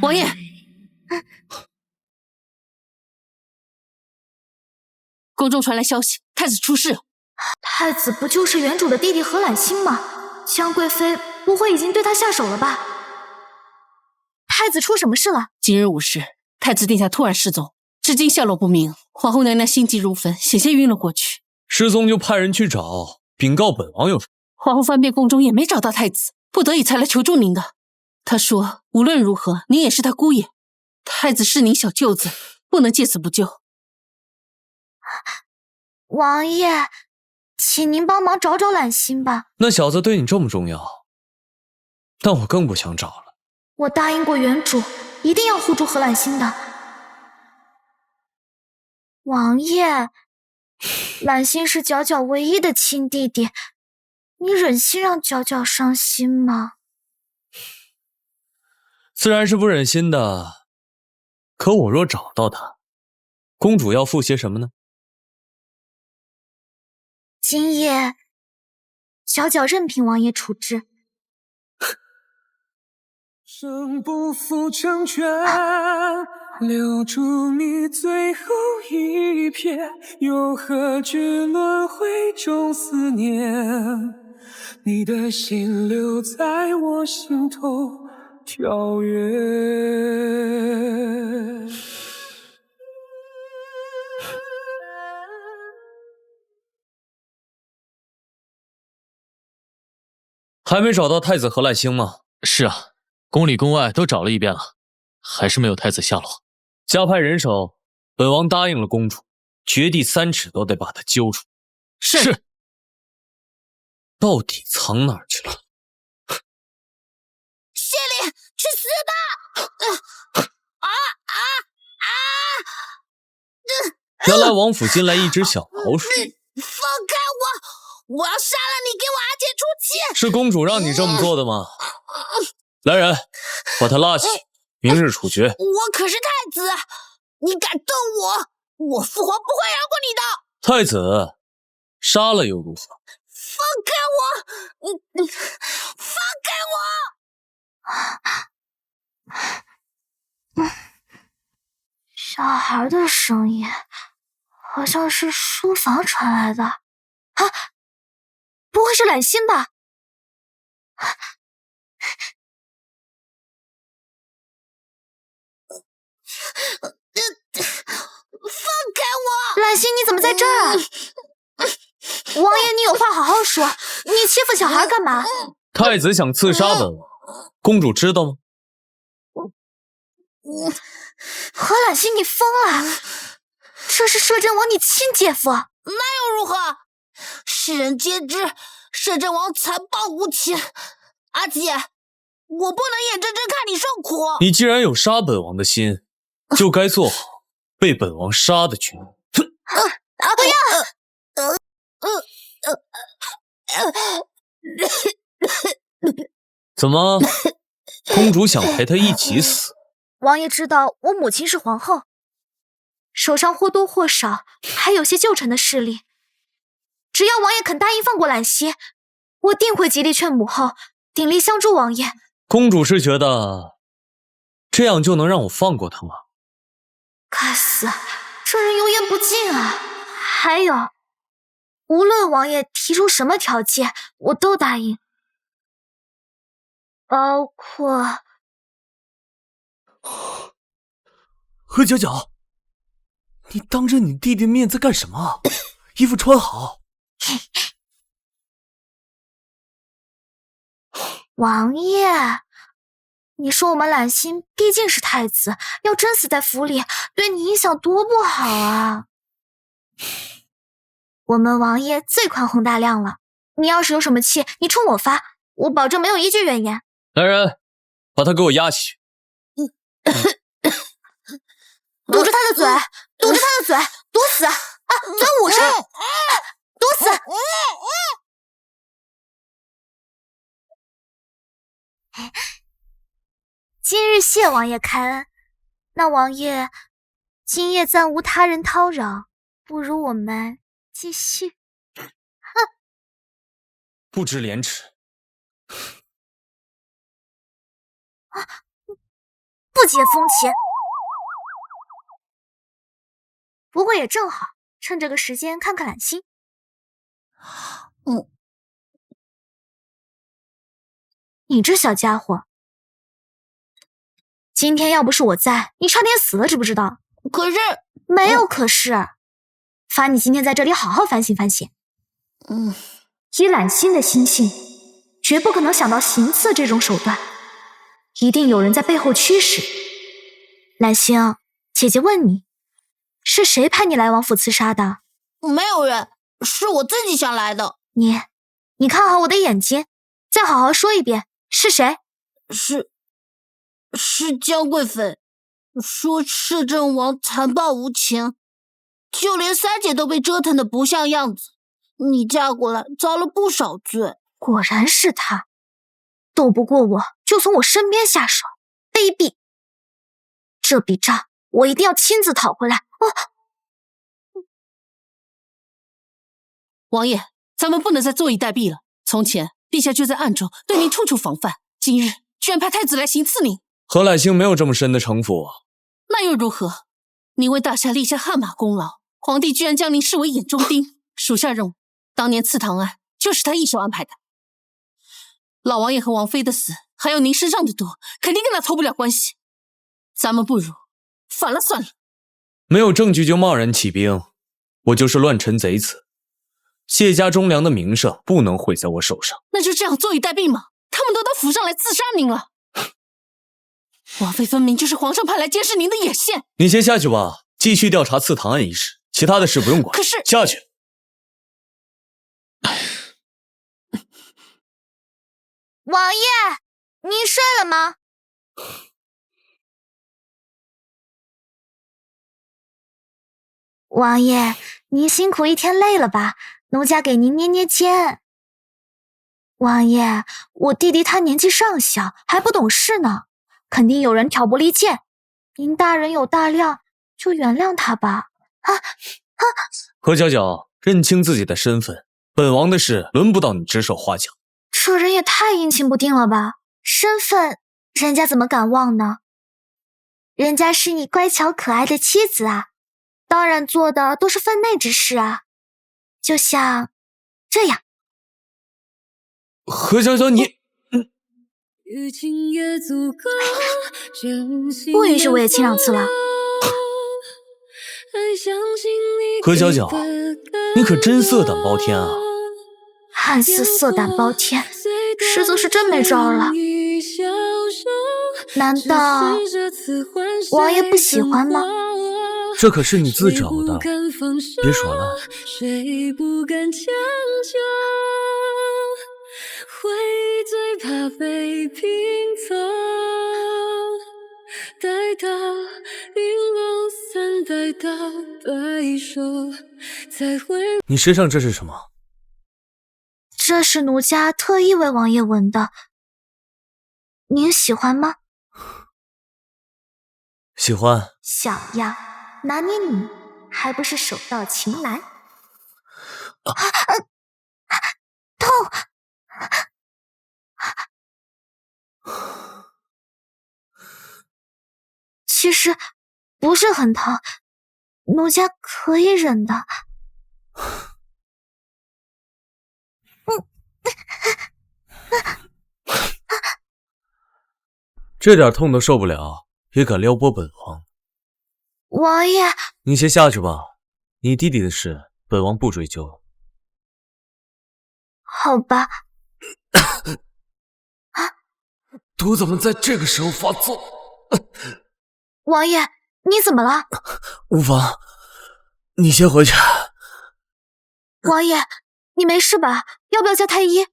王爷，宫中传来消息，太子出事。太子不就是原主的弟弟何揽星吗？江贵妃不会已经对他下手了吧？太子出什么事了？今日午时，太子殿下突然失踪，至今下落不明。皇后娘娘心急如焚，险些晕了过去。失踪就派人去找，禀告本王有什么？皇后翻遍宫中也没找到太子，不得已才来求助您的。她说无论如何，您也是她姑爷，太子是您小舅子，不能见死不救。王爷，请您帮忙找找揽星吧。那小子对你这么重要，那我更不想找了。我答应过原主，一定要护住何揽星的。王爷，揽星是角角唯一的亲弟弟，你忍心让角角伤心吗？自然是不忍心的，可我若找到他，公主要付些什么呢？今夜，角角任凭王爷处置。生不负成全，留住你最后一瞥，又何惧轮回中思念？你的心留在我心头跳跃。还没找到太子何揽星吗？是啊，宫里宫外都找了一遍了，还是没有太子下落。加派人手，本王答应了公主，掘地3尺都得把他揪出。是。到底藏哪儿去了？谢礼，去死吧！原来王府进来一只小老鼠。放开我！我要杀了你，给我阿姐出气！是公主让你这么做的吗？来人，把他拉起，明日处决。我可是太子，你敢动我，我父皇不会饶过你的。太子，杀了又如何？放开我！放开我！小孩的声音，好像是书房传来的。啊，不会是揽星吧？放开我！揽星，你怎么在这儿啊？王爷，你有话好好说，你欺负小孩干嘛？太子想刺杀本王，公主知道吗？何揽星，你疯了！这是摄政王你亲姐夫，那又如何？世人皆知，摄政王残暴无情。阿姐，我不能眼睁睁看你受苦。你既然有杀本王的心，就该做好被本王杀的决定。不要！怎么，公主想陪他一起死？王爷知道我母亲是皇后，手上或多或少还有些旧臣的势力。只要王爷肯答应放过揽曦，我定会极力劝母后鼎力相助王爷。公主是觉得这样就能让我放过他吗？该死，这人油盐不进啊！还有，无论王爷提出什么条件，我都答应，包括……何角角，你当着你弟弟的面在干什么？衣服穿好。王爷，你说我们揽星毕竟是太子，要真死在府里，对你影响多不好啊！我们王爷最宽宏大量了，你要是有什么气，你冲我发，我保证没有一句怨言。来人，把他给我押下去。堵住他的嘴，堵住他的嘴，堵死！啊，嘴捂上，堵死！今日谢王爷开恩，那王爷今夜暂无他人叨扰，不如我们继续。不知廉耻！不解风情。不过也正好，趁这个时间看看揽星。你这小家伙，今天要不是我在，你差点死了，知不知道？可是没有可是，罚你今天在这里好好反省反省。以揽星的心性，绝不可能想到行刺这种手段，一定有人在背后驱使。揽星，姐姐问你，是谁派你来王府刺杀的？没有人，是我自己想来的。你看好我的眼睛，再好好说一遍，是谁？是江贵妃，说摄政王残暴无情，就连三姐都被折腾得不像样子。你嫁过来遭了不少罪。果然是他，斗不过我就从我身边下手，卑鄙！这笔账我一定要亲自讨回来。王爷，咱们不能再坐以待毙了。从前陛下就在暗中对您处处防范，今日居然派太子来行刺您。何揽星没有这么深的城府啊。那又如何？您为大夏立下汗马功劳，皇帝居然将您视为眼中钉。属下认为，当年刺唐案就是他一手安排的。老王爷和王妃的死，还有您身上的毒，肯定跟他脱不了关系。咱们不如反了算了。没有证据就贸然起兵，我就是乱臣贼子。谢家忠良的名声不能毁在我手上。那就这样坐以待毙吗？他们都到府上来刺杀您了。王妃分明就是皇上派来监视您的眼线。你先下去吧，继续调查刺唐案一事，其他的事不用管。可是下去。王爷，您睡了吗？王爷，您辛苦一天累了吧？奴家给您捏捏肩。王爷，我弟弟他年纪尚小，还不懂事呢，肯定有人挑拨离间。您大人有大量，就原谅他吧。何小小，认清自己的身份，本王的事轮不到你指手画脚。这人也太阴晴不定了吧？身份人家怎么敢忘呢？人家是你乖巧可爱的妻子啊，当然做的都是分内之事啊，就像这样。何小小，你不允许我也亲2次了。何小小，你可真色胆包天啊！看似色胆包天，实则是真没招了。难道王爷不喜欢吗？这可是你自找的，别耍赖。谁不敢强求，会最怕被拼凑，待到云落散，待到白首，才会。你身上这是什么？这是奴家特意为王爷纹的，您喜欢吗？喜欢。小样，拿捏你还不是手到擒来？痛！其实不是很疼，奴家可以忍的。这点痛都受不了，也敢撩拨本王？王爷，你先下去吧，你弟弟的事，本王不追究。好吧。毒怎么在这个时候发作？王爷，你怎么了？无妨，你先回去。王爷，你没事吧？要不要叫太医？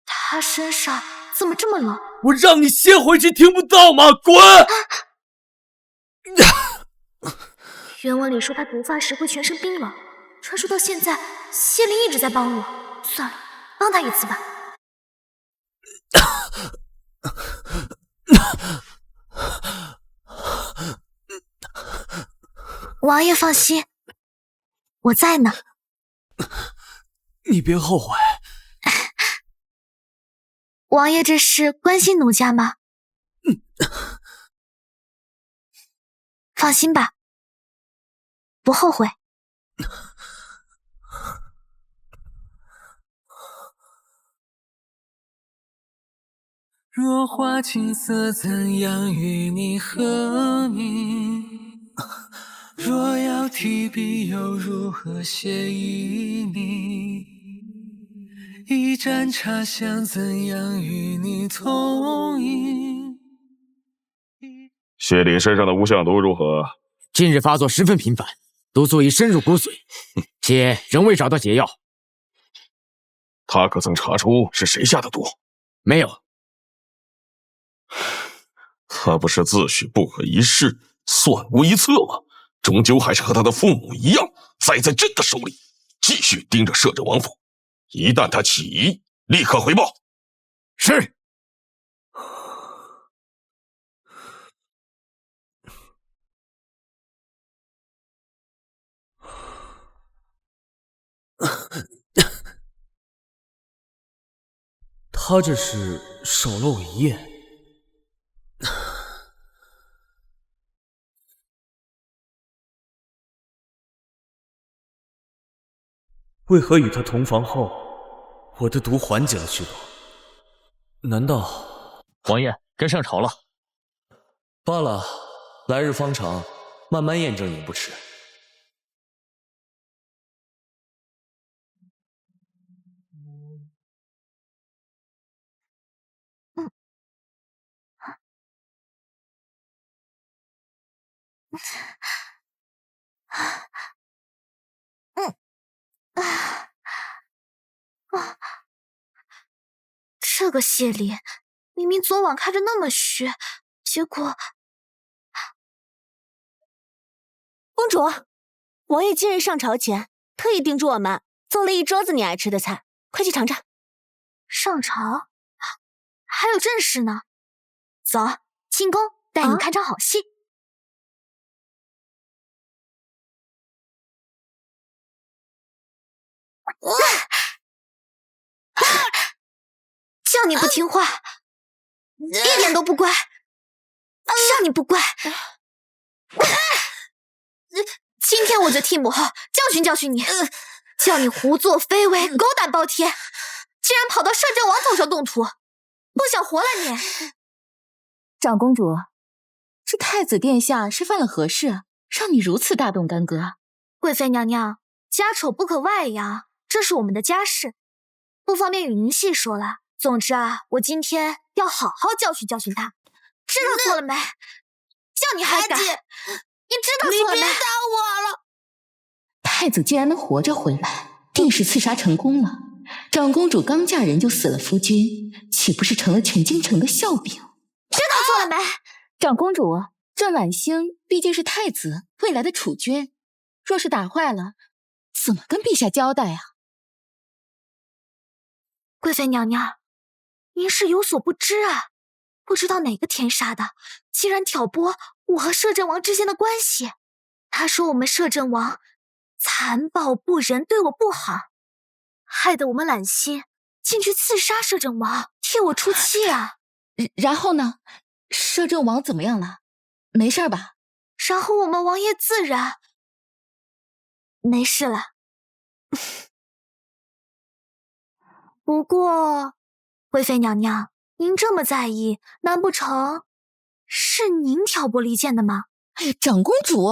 他身上怎么这么冷？我让你先回去，听不到吗？滚！原文里说他毒发时会全身冰冷，传说到现在，谢灵一直在帮我。算了，帮他一次吧。王爷放心，我在呢。你别后悔。王爷这是关心奴家吗？放心吧，不后悔。若花青色怎样与你和鸣？若要提笔又如何写旖旎？一盏茶香怎样与你同饮？谢礼身上的无相毒如何？近日发作十分频繁，毒素已深入骨髓，且仍未找到解药。他可曾查出是谁下的毒？没有。他不是自诩不可一世，算无一策吗？终究还是和他的父母一样，栽在朕的手里。继续盯着摄政王府，一旦他起疑，立刻回报。是。他这是手漏一夜。为何与他同房后，我的毒缓解了许多？难道王爷该上朝了？罢了，来日方长，慢慢验证也不迟。这个谢礼，明明昨晚看着那么虚，结果……公主，王爷今日上朝前特意叮嘱我们做了一桌子你爱吃的菜，快去尝尝。上朝？还有正事呢。走，进宫带你看场好戏。叫你不听话，一点都不乖，让你不乖。今天我就替母后教训教训你，叫你胡作非为，狗胆包天，竟然跑到摄政王头上动土，不想活了你！长公主，这太子殿下是犯了何事，让你如此大动干戈？贵妃娘娘，家丑不可外扬，这是我们的家事，不方便与您细说了。总之啊，我今天要好好教训教训他，知道错了没？叫你还敢？你知道错了没？你别打我了！太子既然能活着回来，定是刺杀成功了。长公主刚嫁人就死了夫君，岂不是成了全京城的笑柄？知道错了没？长公主，这婉星毕竟是太子未来的储君，若是打坏了，怎么跟陛下交代啊？贵妃娘娘，您是有所不知啊，不知道哪个天杀的，竟然挑拨我和摄政王之间的关系。他说我们摄政王残暴不仁，对我不好，害得我们揽心进去刺杀摄政王，替我出气啊。然后呢？摄政王怎么样了？没事吧？然后我们王爷自然没事了。不过，贵妃娘娘，您这么在意，难不成是您挑拨离间的吗？哎呀，长公主，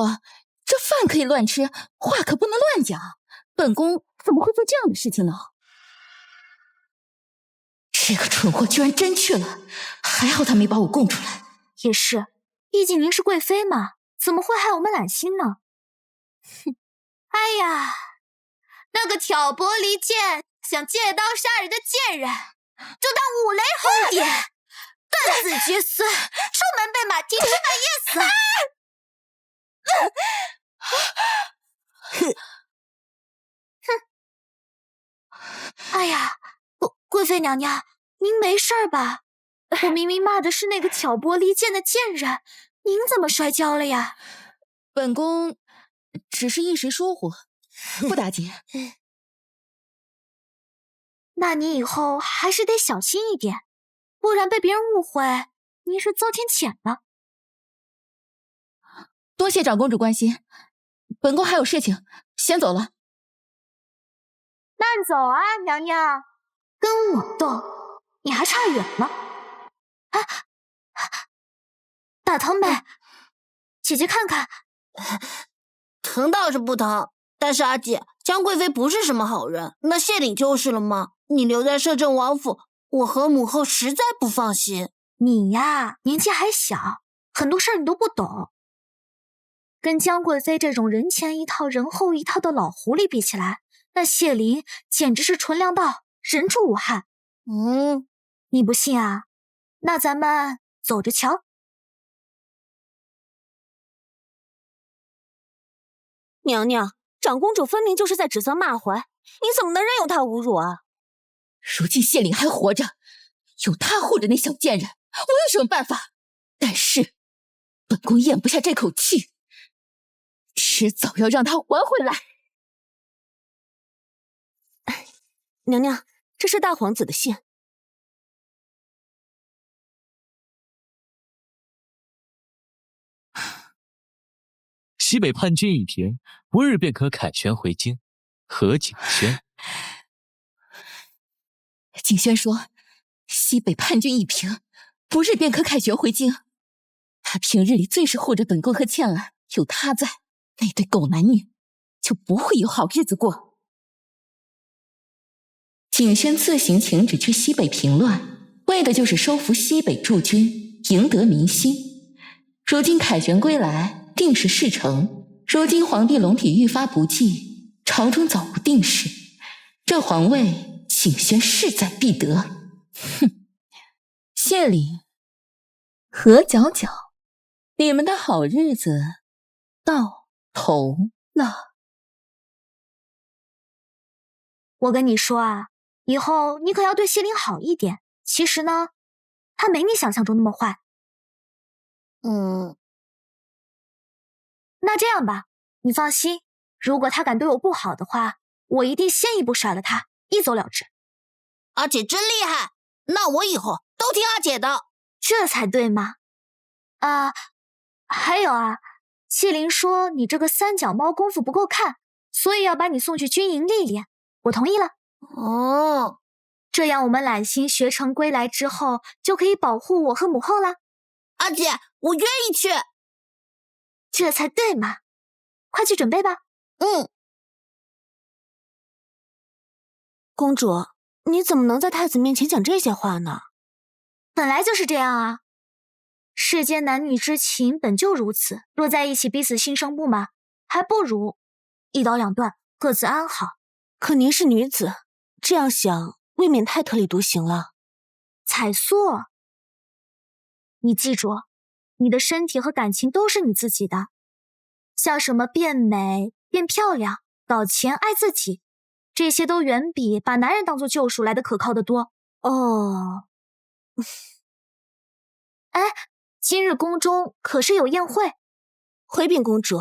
这饭可以乱吃，话可不能乱讲。本宫怎么会做这样的事情呢？这个蠢货居然真去了，还好他没把我供出来。也是，毕竟您是贵妃嘛，怎么会害我们揽心呢？哼，哎呀，那个挑拨离间、想借刀杀人的贱人，就当五雷轰顶，断子绝孙，出门被马蹄，吃饭噎死。哎呀，贵妃娘娘，您没事吧？我明明骂的是那个挑拨离间的贱人，您怎么摔跤了呀？本宫只是一时疏忽，不打紧。那你以后还是得小心一点，不然被别人误会您是遭天谴了。多谢长公主关心，本宫还有事情，先走了。慢走啊，娘娘，跟我斗，你还差远了。啊，打疼没？姐姐看看。疼倒是不疼，但是阿姐，江贵妃不是什么好人，那谢礼就是了吗？你留在摄政王府，我和母后实在不放心。你呀，年纪还小，很多事儿你都不懂。跟江贵妃这种人前一套人后一套的老狐狸比起来，那谢灵简直是纯良到人畜无害。你不信啊？那咱们走着瞧。娘娘，长公主分明就是在指责骂槐，你怎么能任由她侮辱啊？如今谢灵还活着，有他护着那小贱人，我有什么办法？但是本宫咽不下这口气，迟早要让他还回来。娘娘，这是大皇子的信。西北叛军一平，不日便可凯旋回京。何景轩。景轩说，西北叛军一平，不日便可凯旋回京。他平日里最是护着本宫和倩儿，有他在，那对狗男女就不会有好日子过。景轩自行请旨去西北平乱，为的就是收服西北驻军，赢得民心。如今凯旋归来，定是事成。如今皇帝龙体愈发不济，朝中早无定事，这皇位景轩势在必得。哼，谢礼，何皎皎，你们的好日子到头了。我跟你说啊，以后你可要对谢灵好一点。其实呢，他没你想象中那么坏。那这样吧，你放心，如果他敢对我不好的话，我一定先一步甩了他，一走了之。阿姐真厉害，那我以后都听阿姐的。这才对嘛。还有啊，谢灵说你这个三脚猫功夫不够看，所以要把你送去军营历练。我同意了。这样我们揽心学成归来之后，就可以保护我和母后了。阿姐，我愿意去。这才对嘛，快去准备吧。公主，你怎么能在太子面前讲这些话呢？本来就是这样啊，世间男女之情本就如此，若在一起彼此心生不满，还不如一刀两断，各自安好。可您是女子，这样想未免太特立独行了。彩素，你记住，你的身体和感情都是你自己的，像什么变美、变漂亮、搞钱、爱自己，这些都远比把男人当作救赎来的可靠得多。哎，今日宫中可是有宴会？回禀公主，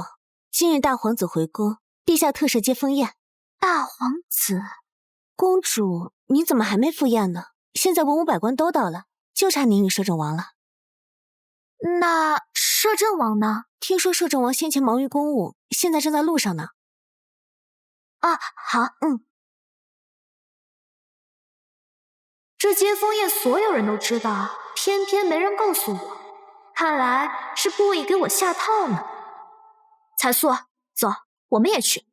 今日大皇子回宫，陛下特设接风宴。大皇子？公主，你怎么还没赴宴呢？现在文武百官都到了，就差您与摄政王了。那摄政王呢？听说摄政王先前忙于公务，现在正在路上呢。好，这接风宴所有人都知道，偏偏没人告诉我，看来是故意给我下套呢。彩素，走，我们也去。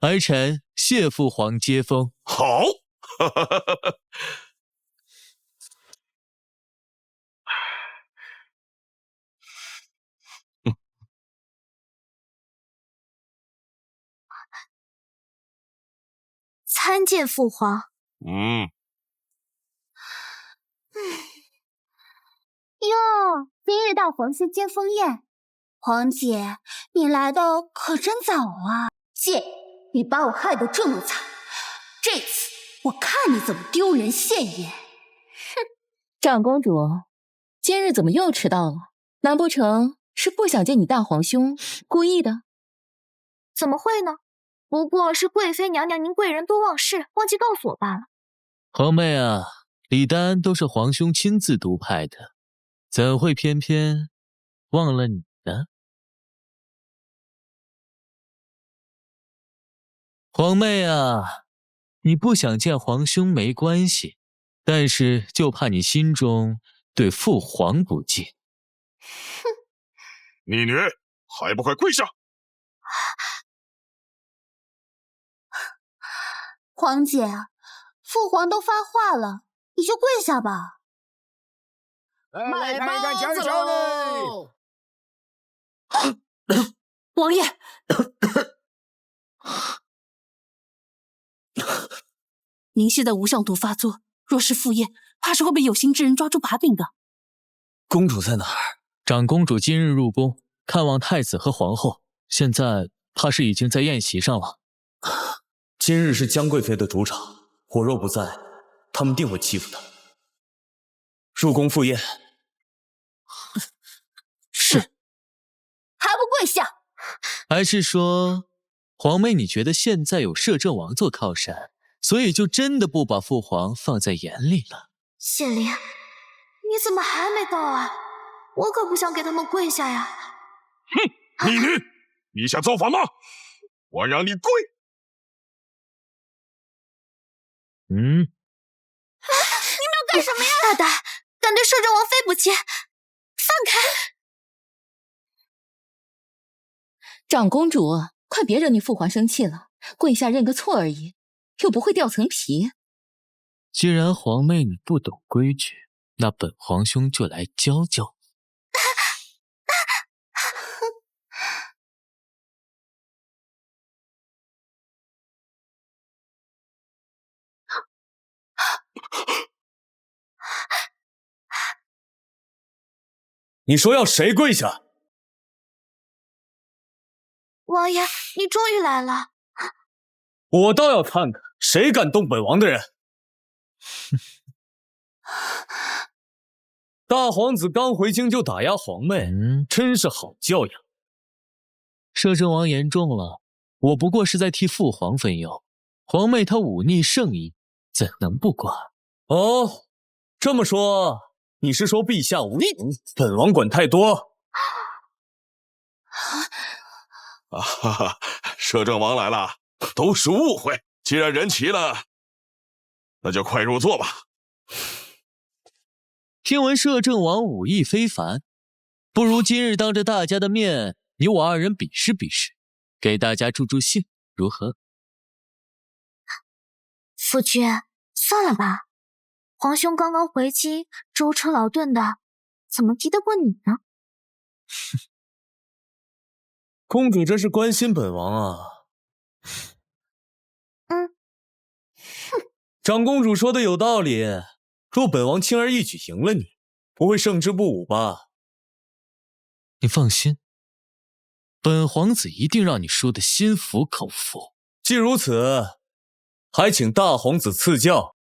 儿臣谢父皇接风。好，参见父皇。哟，今日到皇兄接风宴，皇姐，你来的可真早啊！谢，你把我害得这么惨，这次我看你怎么丢人现眼！哼，长公主，今日怎么又迟到了？难不成是不想见你大皇兄，故意的？怎么会呢？不过是贵妃娘娘您贵人多忘事，忘记告诉我罢了。皇妹啊，李丹都是皇兄亲自督派的，怎会偏偏忘了你呢？皇妹啊，你不想见皇兄没关系，但是就怕你心中对父皇不敬。哼，逆女，还不快跪下！皇姐，父皇都发话了，你就跪下吧。来看一看强强嘞！王爷，您现在无相毒发作，若是赴宴，怕是会被有心之人抓住把柄的。公主在哪儿？长公主今日入宫看望太子和皇后，现在怕是已经在宴席上了。今日是江贵妃的主场，我若不在，他们定会欺负她。入宫赴宴。是。还不跪下？还是说，皇妹你觉得现在有摄政王做靠山，所以就真的不把父皇放在眼里了？谢灵，你怎么还没到啊？我可不想给他们跪下呀！哼，逆女，陛下造反吗？我让你跪！你们要干什么呀？大胆，敢对摄政王妃不敬！放开！长公主，快别惹你父皇生气了，跪下认个错而已，又不会掉层皮。既然皇妹你不懂规矩，那本皇兄就来教教你。你说要谁跪下？王爷，你终于来了。我倒要看看谁敢动本王的人。大皇子刚回京就打压皇妹，真是好教养。摄政王言重了，我不过是在替父皇分忧，皇妹她忤逆圣意，怎能不管？哦，这么说，你是说陛下无情，本王管太多？啊哈哈，摄政王来了，都是误会。既然人齐了，那就快入座吧。听闻摄政王武艺非凡，不如今日当着大家的面，你我二人比试比试，给大家助助兴，如何？夫君，算了吧。皇兄刚刚回京，舟车劳顿的，怎么敌得过你呢？公主这是关心本王啊。长公主说的有道理，若本王轻而易举赢了你，不会胜之不武吧？你放心，本皇子一定让你输得心服口服。既如此，还请大皇子赐教。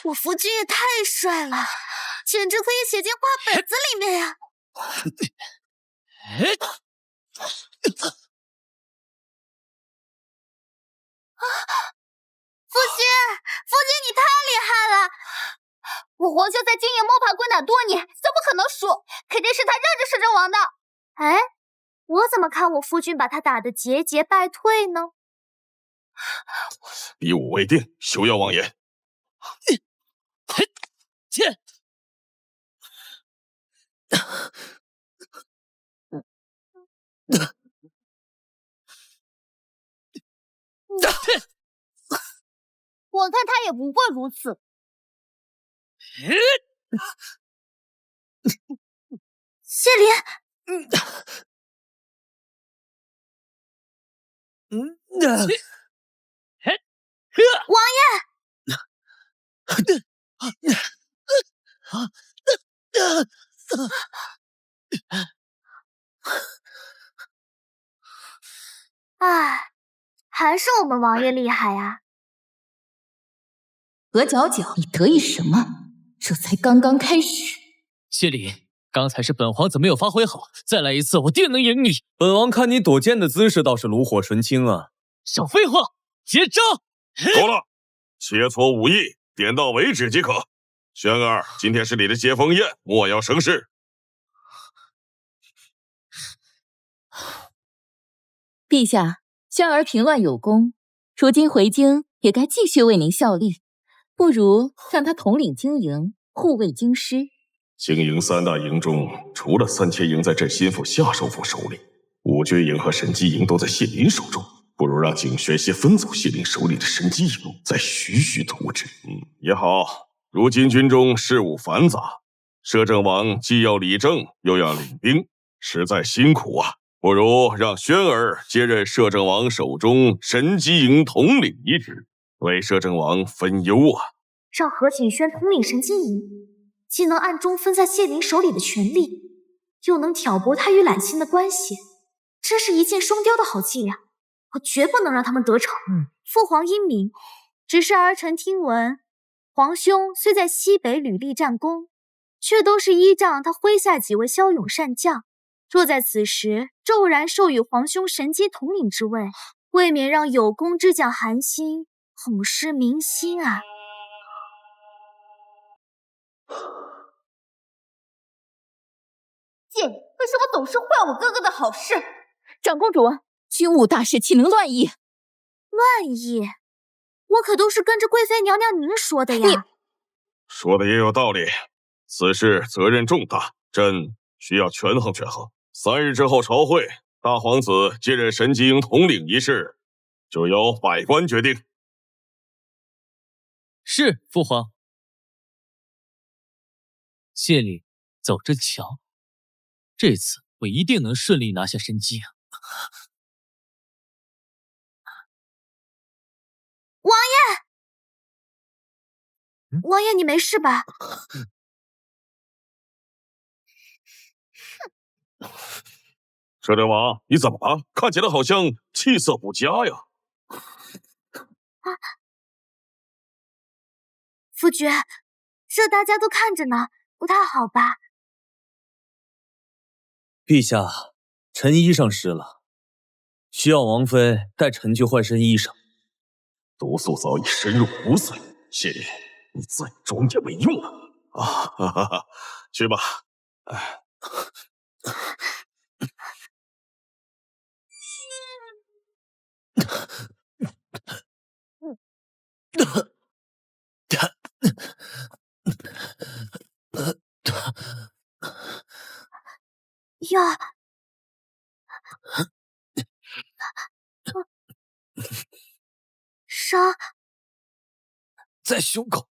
我夫君也太帅了，简直可以写进画本子里面呀！夫君你太厉害了！我皇兄在京野摸爬滚打多年，怎么可能输？肯定是他让着摄政王的。哎，我怎么看我夫君把他打得节节败退呢？比武未定，休要妄言。切！我看他也不过如此。谢林，王爷，哎，还是我们王爷厉害呀！何皎皎，你得意什么？这才刚刚开始。谢礼，刚才是本皇子没有发挥好，再来一次，我定能赢你。本王看你躲剑的姿势倒是炉火纯青啊！少废话，接招！够了，切磋武艺，点到为止即可。轩儿，今天是你的接风宴，莫要生事。陛下，轩儿平乱有功，如今回京也该继续为您效力，不如让他统领经营，护卫京师。经营三大营中，除了三千营在朕心腹夏首辅手里，五军营和神机营都在谢林手中。不如让景玄先分走谢林手里的神机营，再徐徐图之。也好。如今军中事务繁杂，摄政王既要理政，又要领兵，实在辛苦啊。不如让轩儿接任摄政王手中神机营统领一职，为摄政王分忧啊。让何景轩统领神机营，既能暗中分在谢林手里的权力，又能挑拨他与揽心的关系，真是一箭双雕的好伎俩。我绝不能让他们得逞。父皇英明，只是儿臣听闻，皇兄虽在西北屡立战功，却都是依仗他麾下几位骁勇善将。若在此时骤然授予皇兄神机统领之位，未免让有功之将韩信恐失民心啊！姐，为什么总是坏我哥哥的好事？长公主，军务大事岂能乱议？乱议？我可都是跟着贵妃娘娘您说的呀。说的也有道理，此事责任重大，朕需要权衡权衡。3日之后朝会，大皇子接任神机营统领一事，就由百官决定。是，父皇。谢礼，走着瞧，这次我一定能顺利拿下神机啊！王爷，王爷，你没事吧？摄政王，你怎么了？看起来好像气色不佳呀。夫君，这大家都看着呢，不太好吧？陛下，臣衣裳湿了，需要王妃带臣去换身衣裳。毒素早已深入骨髓，谢礼，你再装也没用了啊！哈哈哈，去吧。哎。呀，伤在胸口。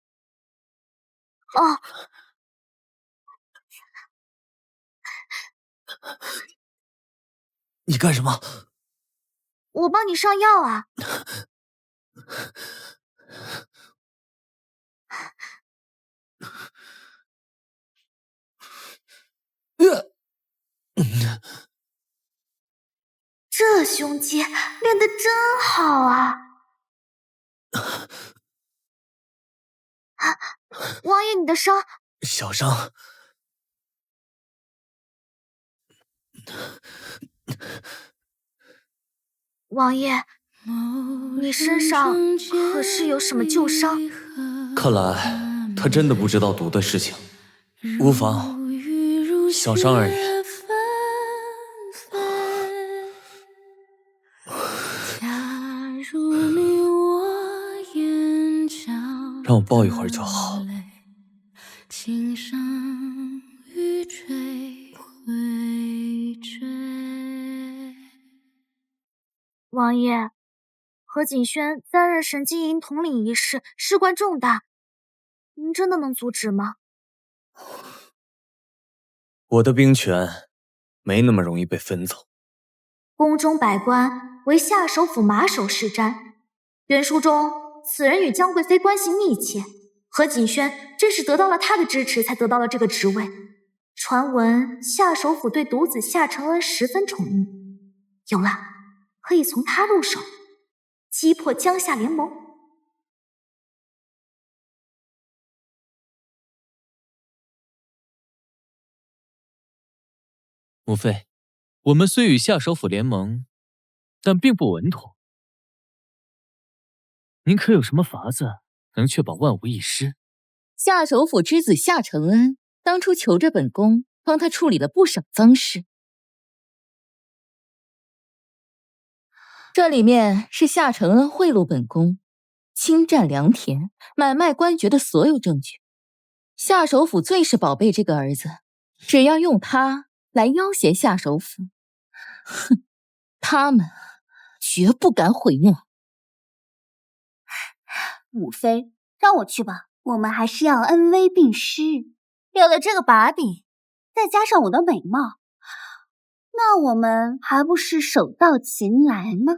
哦，你干什么？我帮你上药啊。这胸肌练得真好啊！王爷，你的伤……小伤。王爷，你身上可是有什么旧伤？看来他真的不知道毒的事情，无妨，小伤而已。让我抱一会儿就好。轻声欲坠回坠。王爷，何景轩担任神机营统领一事事关重大，您真的能阻止吗？我的兵权没那么容易被分走。宫中百官为夏首辅马首是瞻，原书中此人与江贵妃关系密切，何景轩正是得到了他的支持才得到了这个职位。传闻夏首辅对独子夏承恩十分宠溺，有了，可以从他入手，击破江夏联盟。母妃，我们虽与夏首辅联盟，但并不稳妥。您可有什么法子能确保万无一失？夏首辅之子夏承恩当初求着本宫帮他处理了不少脏事，这里面是夏承恩贿赂本宫、侵占良田、买卖官爵的所有证据。夏首辅最是宝贝这个儿子，只要用他来要挟夏首辅，哼，他们绝不敢毁灭。母妃，让我去吧，我们还是要恩威并施。有了这个把柄，再加上我的美貌，那我们还不是手到擒来吗？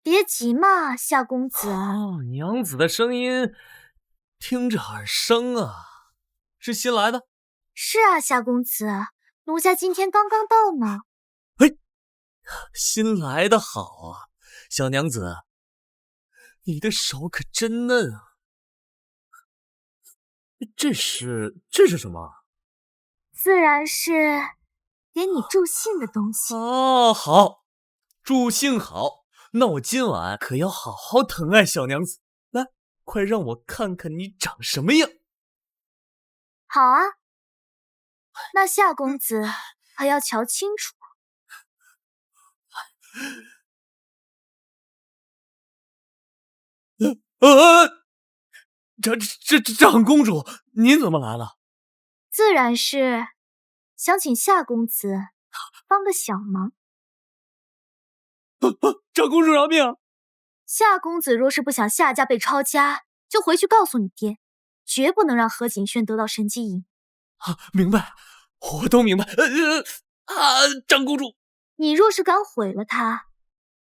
别急嘛，夏公子。娘子的声音听着耳生啊，是新来的？是啊，夏公子，奴家今天刚刚到呢。新来的好啊，小娘子，你的手可真嫩啊。这是什么？自然是给你助兴的东西。哦，好，助兴好。那我今晚可要好好疼爱小娘子。来，快让我看看你长什么样。好啊，那夏公子还要瞧清楚。长公主，您怎么来了？自然是想请夏公子帮个小忙。长公主饶命！夏公子若是不想夏家被抄家，就回去告诉你爹，绝不能让何景轩得到神机营。明白，我都明白。长公主，你若是敢毁了他，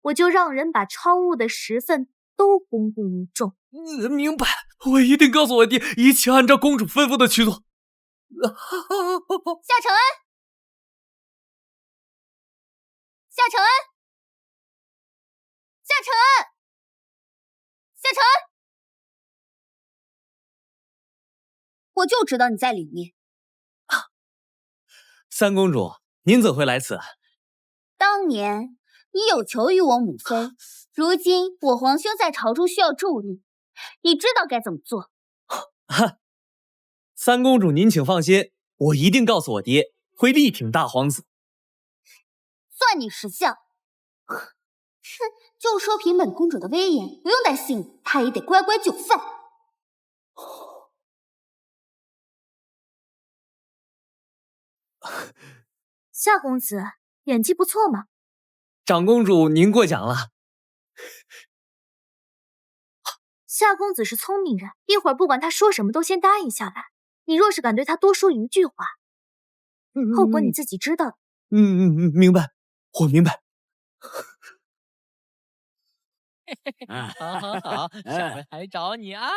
我就让人把抄物的10份都公布于众。明白，我一定告诉我爹，一切按照公主吩咐的去做。夏承恩，夏承恩，夏承恩，夏承恩，我就知道你在里面。三公主，您怎会来此？当年你有求于我母妃，如今我皇兄在朝中需要助力，你知道该怎么做。三公主，您请放心，我一定告诉我爹，会力挺大皇子。算你识相。哼，就说凭本公主的威严，不用担心，她也得乖乖就范。夏公子演技不错嘛。长公主，您过奖了。夏公子是聪明人，一会儿不管他说什么都先答应下来。你若是敢对他多说一句话，后果你自己知道。明白，我明白。好，下回还找你啊！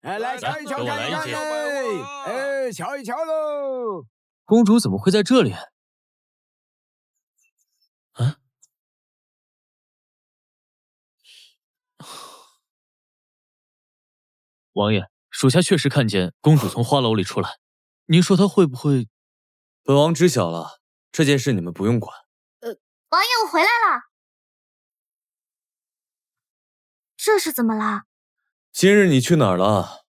来瞧一瞧，看一看嘞！瞧一瞧喽！公主怎么会在这里？啊？王爷，属下确实看见公主从花楼里出来，您说她会不会？本王知晓了，这件事你们不用管。王爷，我回来了。这是怎么啦？今日你去哪儿了？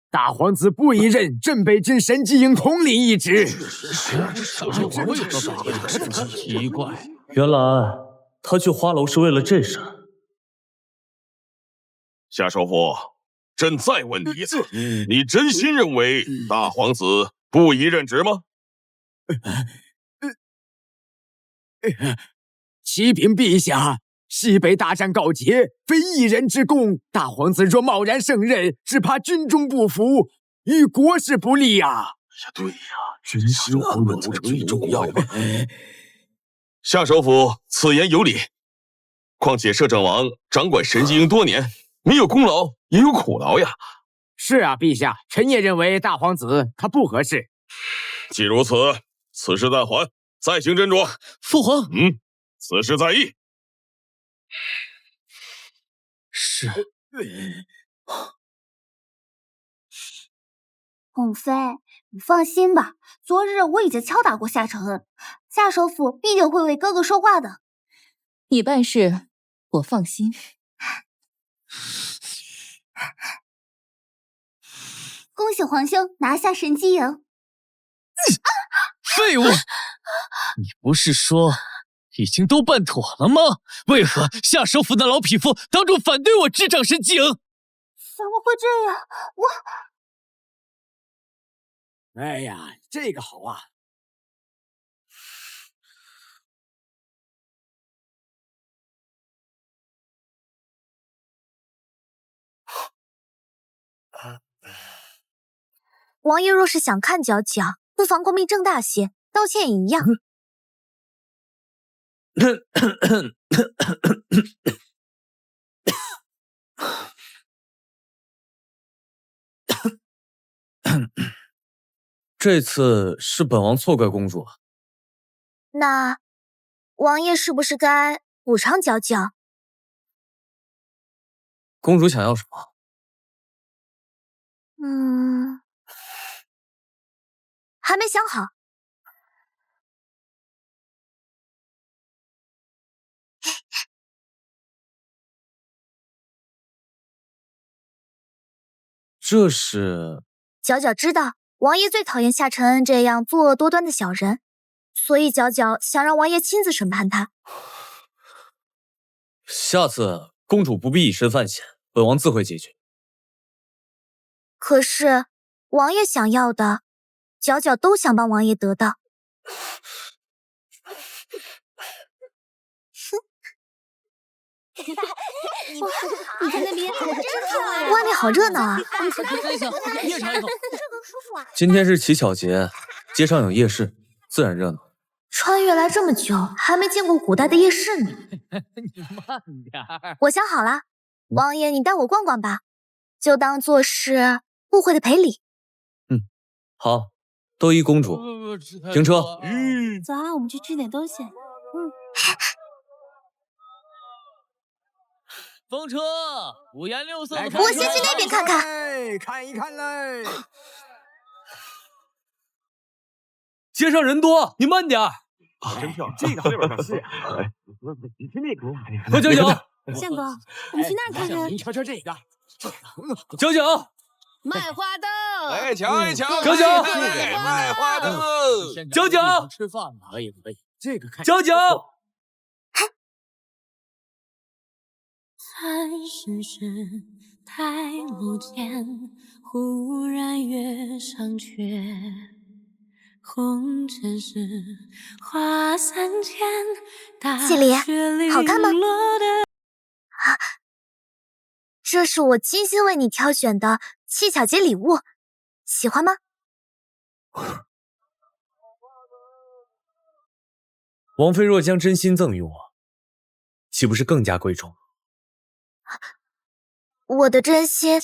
大皇子不宜任镇北军神机营统领一职。奇怪，原来他去花楼是为了这事。夏首府，朕再问你一次，你真心认为大皇子不宜任职吗？启禀陛下，西北大战告捷，非一人之功。大皇子若贸然胜任，只怕军中不服，与国事不利啊！对呀，军心活稳才最重要嘛。夏首府此言有理，况且摄政王掌管神机营多年，没有功劳也有苦劳呀。是啊，陛下，臣也认为大皇子他不合适。既如此，此事暂缓，再行斟酌。父皇，此事在议。是。宠妃，你放心吧，昨日我已经敲打过夏承恩，夏首府必定会为哥哥说话的。你办事，我放心。恭喜皇兄拿下神机营！废物！你不是说已经都办妥了吗？为何夏首府那老匹夫当众反对我执掌神机营？怎么会这样？哎呀，这个好啊！王爷若是想看角角，不妨光明正大些，道歉也一样。这次是本王错怪公主了。那王爷是不是该补偿角角？公主想要什么？还没想好。这是角角知道王爷最讨厌夏承恩这样作恶多端的小人，所以角角想让王爷亲自审判他。下次公主不必以身犯险，本王自会解决。可是王爷想要的，角角都想帮王爷得到。你在那边真好啊！外面好热闹啊！夜尝一口。今天是乞巧节，街上有夜市，自然热闹。穿越来这么久，还没见过古代的夜市呢。你慢点儿。我想好了，王爷你带我逛逛吧，就当做是误会的赔礼。好，都依公主。停车。走啊，我们去吃点东西。风车，五颜六色的。我先去那边看看。看一看嘞。街上人多，你慢点儿。真漂亮，这个那边是。你去那个。快角角，相公，我们去那儿看看。你瞧瞧这个，角角，卖花灯。哎，瞧一瞧，角角，卖花灯，角角，吃饭了。可以，这个看。角角。看世事太幕前，忽然月上缺。红尘是花三千，谢礼好看吗？这是我精心为你挑选的乞巧节礼物，喜欢吗？王妃若将真心赠予我，岂不是更加贵重？我的真心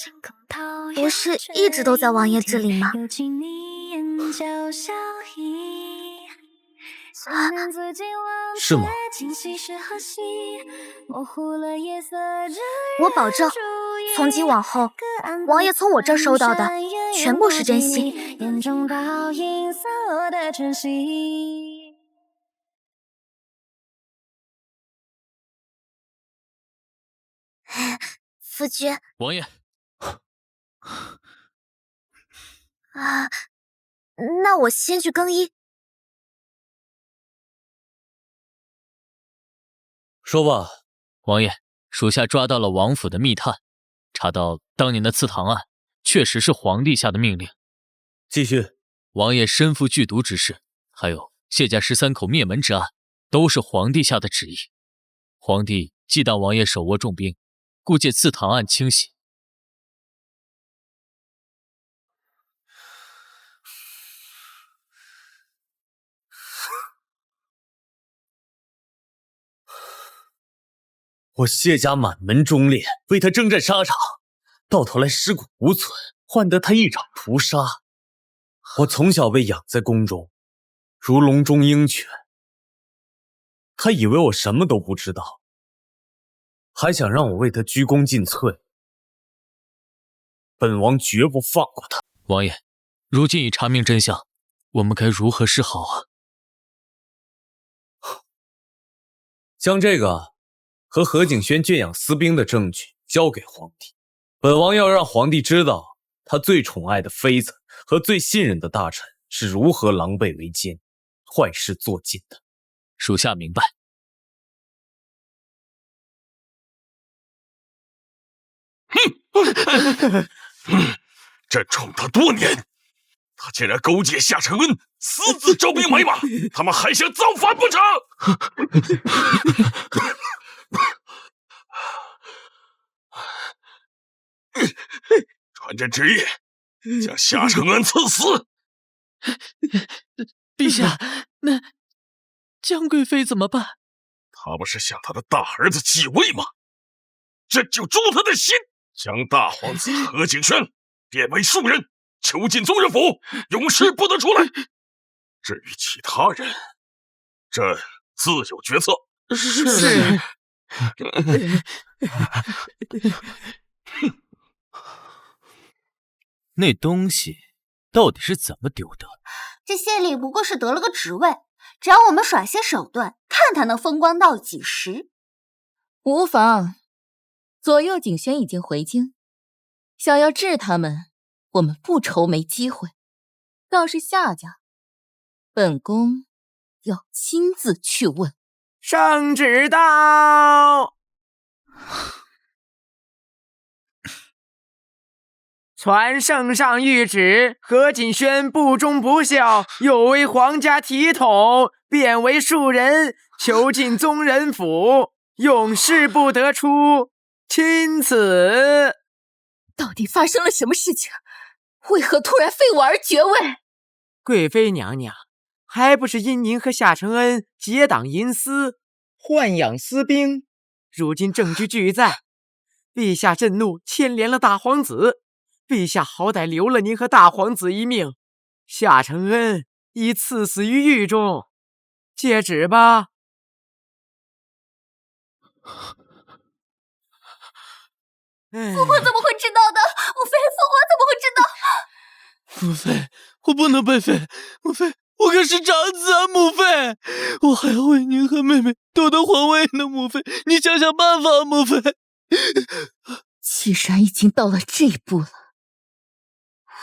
不是一直都在王爷这里吗？是吗？我保证，从今往后，王爷从我这儿收到的全部是真心。夫君，王爷。啊，那我先去更衣。说吧，王爷，属下抓到了王府的密探，查到当年的刺唐案确实是皇帝下的命令。继续。王爷身负剧毒之事，还有谢家13口灭门之案，都是皇帝下的旨意。皇帝忌惮王爷手握重兵，故借刺唐案清洗。我谢家满门忠烈，为他征战沙场，到头来尸骨无存，换得他一场屠杀。我从小被养在宫中，如笼中鹰犬。他以为我什么都不知道，还想让我为他鞠躬尽瘁。本王绝不放过他。王爷，如今已查明真相，我们该如何是好啊？将这个和何景轩圈养私兵的证据交给皇帝，本王要让皇帝知道他最宠爱的妃子和最信任的大臣是如何狼狈为奸、坏事做尽的。属下明白。朕宠他多年，他竟然勾结夏承恩，私自招兵买马，他们还想造反不成？传朕旨意，将夏承恩赐死。陛下，那江贵妃怎么办？他不是想他的大儿子继位吗？朕就诛他的心，将大皇子何景轩贬为庶人，囚禁宗人府，永世不得出来。至于其他人，朕自有决策。是。那东西到底是怎么丢的？这谢礼不过是得了个职位，只要我们耍些手段，看他能风光到几时。无妨，左右景轩已经回京，想要治他们，我们不愁没机会。倒是夏家，本宫要亲自去问。圣旨到！传圣上谕旨，何景轩不忠不孝，有违皇家体统，贬为庶人，囚禁宗人府，永世不得出。钦此。到底发生了什么事情？为何突然废我而爵位？贵妃娘娘，还不是因您和夏承恩结党营私，豢养私兵，如今证据俱在，陛下震怒，牵连了大皇子。陛下好歹留了您和大皇子一命，夏承恩已赐死于狱中。接旨吧。父皇怎么会知道的？母妃，父皇怎么会知道？母妃，我不能被废。母妃，我可是长子啊！母妃，我还要为您和妹妹夺得皇位呢！母妃，你想想办法！母妃，既然已经到了这一步了，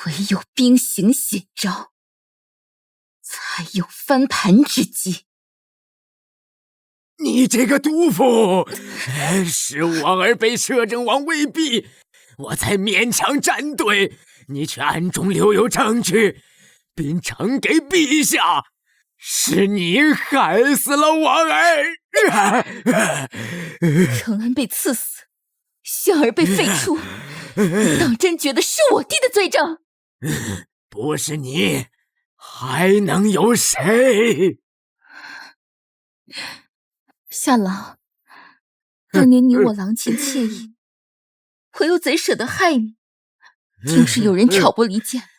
唯有兵行险招，才有翻盘之机。你这个毒妇，是我儿被摄政王威逼，我才勉强站队，你却暗中留有证据，并呈给陛下，是你害死了我儿。承恩被赐死，香儿被废黜，当真觉得是我立的罪证？不是你，还能有谁？夏郎，当年你我郎情妾意，我又怎舍得害你？定是有人挑拨离间，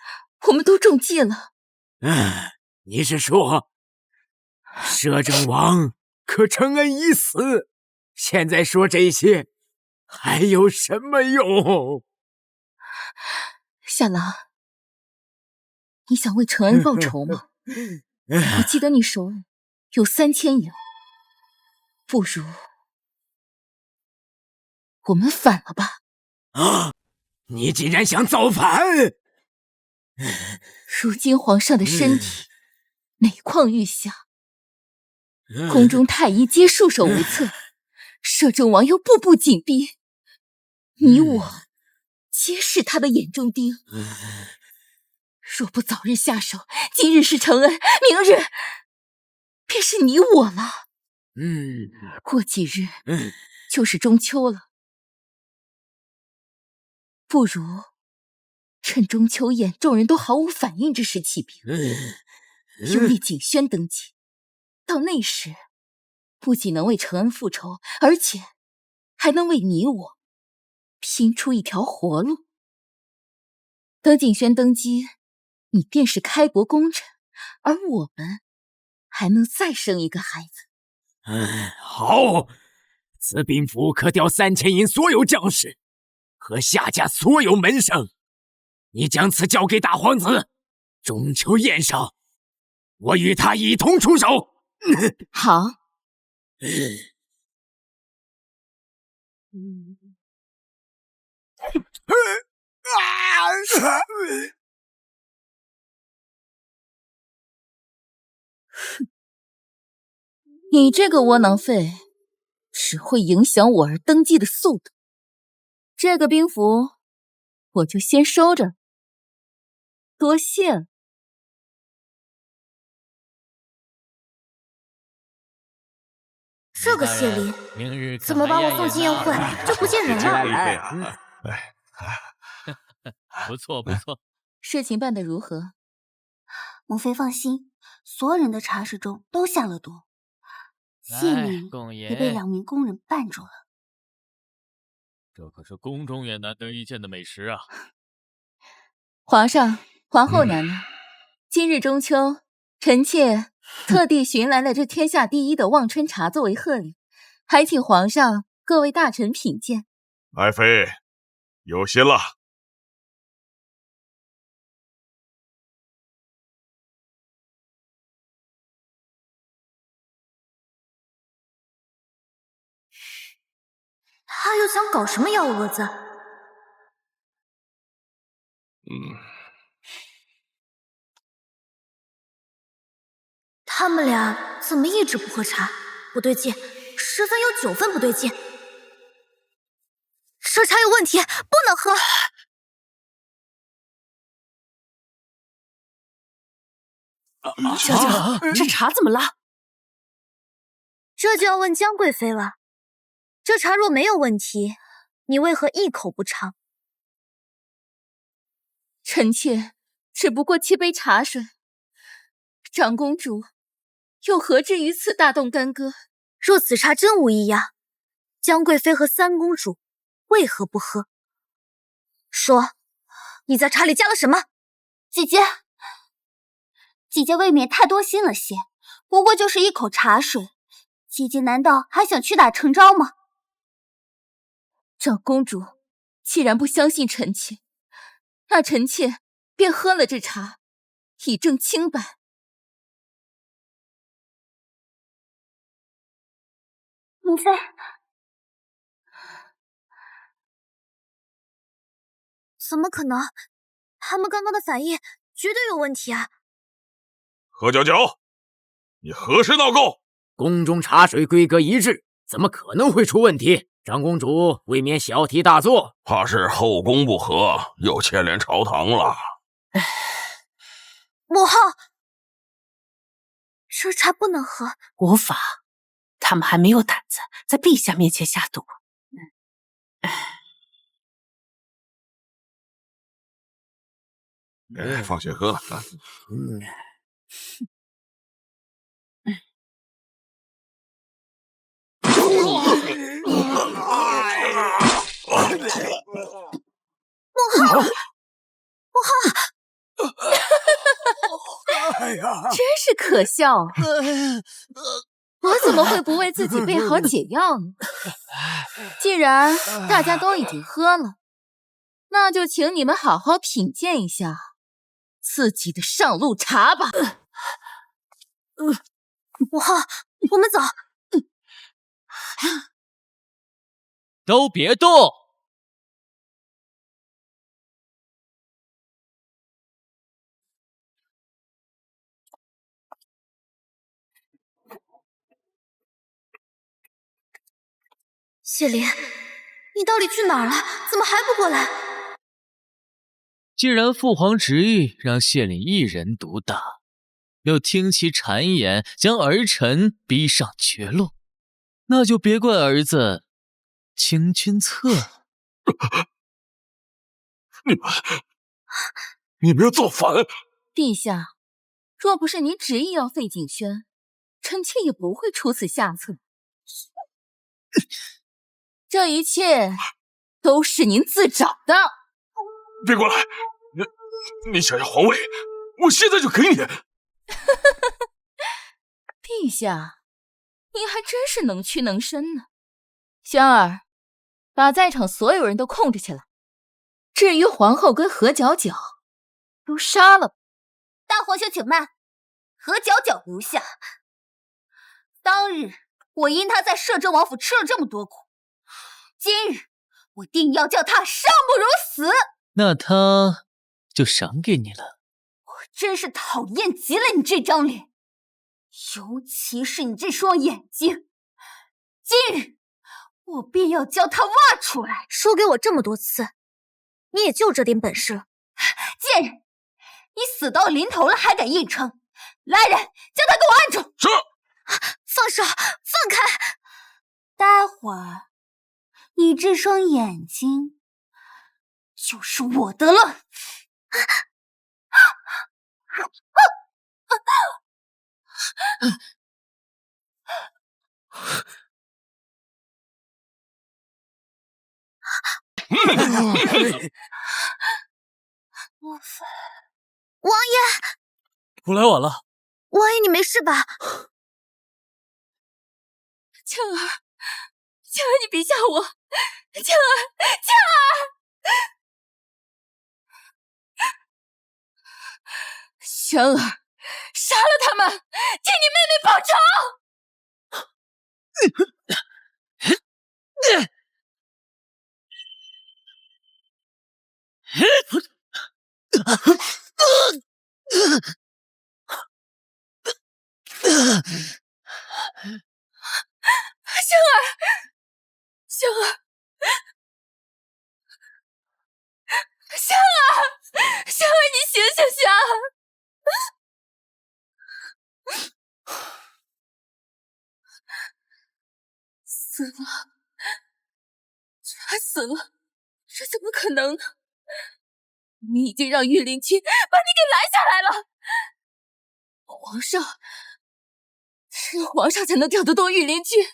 我们都中计了。你是说，摄政王可承恩已死？现在说这些还有什么用？夏郎，你想为承恩报仇吗？我记得你手里有3000银，不如我们反了吧？啊！你竟然想造反！如今皇上的身体每况愈下，宫中太医皆束手无策，摄政王又步步紧逼，你我皆是他的眼中钉。若不早日下手，今日是承恩，明日便是你我了。过几日就是中秋了，不如趁中秋宴众人都毫无反应之时起兵，拥立景轩登基。到那时，不仅能为承恩复仇，而且还能为你我拼出一条活路。等景轩登基，你便是开国功臣，而我们还能再生一个孩子。好，此兵符可调3000银所有将士和夏家所有门生，你将此交给大皇子，中秋宴上，我与他一同出手。好。你这个窝囊废，只会影响我儿登基的速度。这个兵符，我就先收着，多谢了。这个谢礼怎么把我送进宴会就不见人了？不错不错，事情办得如何？母妃放心，所有人的茶室中都下了毒，谢灵也被2名宫人绊住了。这可是宫中也难得一见的美食啊！皇上、皇后娘娘，今日中秋，臣妾特地寻来了这天下第一的望春茶作为贺礼，还请皇上各位大臣品鉴。爱妃，有心了。他又想搞什么幺蛾子？他们俩怎么一直不喝茶？不对劲，10分有9分不对劲。这茶有问题，不能喝。娇娇，这茶怎么了？这就要问江贵妃了。这茶若没有问题，你为何一口不尝？臣妾只不过沏杯茶水，长公主又何至于此大动干戈？若此茶真无异样，江贵妃和3公主为何不喝？说，你在茶里加了什么？姐姐未免太多心了些，不过就是一口茶水，姐姐难道还想屈打成招吗？长公主既然不相信臣妾，那臣妾便喝了这茶，以证清白。母妃，怎么可能？他们刚刚的反应绝对有问题啊！何皎皎，你何时闹够？宫中茶水规格一致，怎么可能会出问题？长公主未免小题大做，怕是后宫不和，又牵连朝堂了。母后，这茶不能喝。无法，他们还没有胆子在陛下面前下毒。放心喝了啊。母后，真是可笑！我怎么会不为自己备好解药呢？既然大家都已经喝了，那就请你们好好品鉴一下自己的上路茶吧。母后，我们走。都别动！谢灵，你到底去哪儿了？怎么还不过来？既然父皇执意让谢凛一人独大，又听其谗言将儿臣逼上绝路，那就别怪儿子清君侧。你们要造反！陛下，若不是您执意要废景轩，臣妾也不会出此下策。这一切都是您自找的。别过来！你想要皇位，我现在就给你。陛下，您还真是能屈能伸呢。轩儿，把在场所有人都控制起来。至于皇后跟何皎皎，都杀了吧。大皇兄请慢，何皎皎留下。当日我因他在摄政王府吃了这么多苦，今日我定要叫他生不如死。那他就赏给你了。我真是讨厌极了你这张脸，尤其是你这双眼睛。今日我便要将它挖出来。说给我这么多次，你也就这点本事。贱人，你死到临头了还敢硬撑！来人，将他给我按住！是。放手，放开！待会儿你这双眼睛就是我的了。王爷，我来晚了。王爷，你没事吧？倩儿，倩儿，你别吓我！倩儿，倩儿！轩儿，杀了他们，替你妹妹报仇！轩儿，轩儿，轩儿，轩儿，你醒醒，轩儿！死了，他死了，这怎么可能呢？你已经让御林军把你给拦下来了。皇上，只有皇上才能调得动御林军，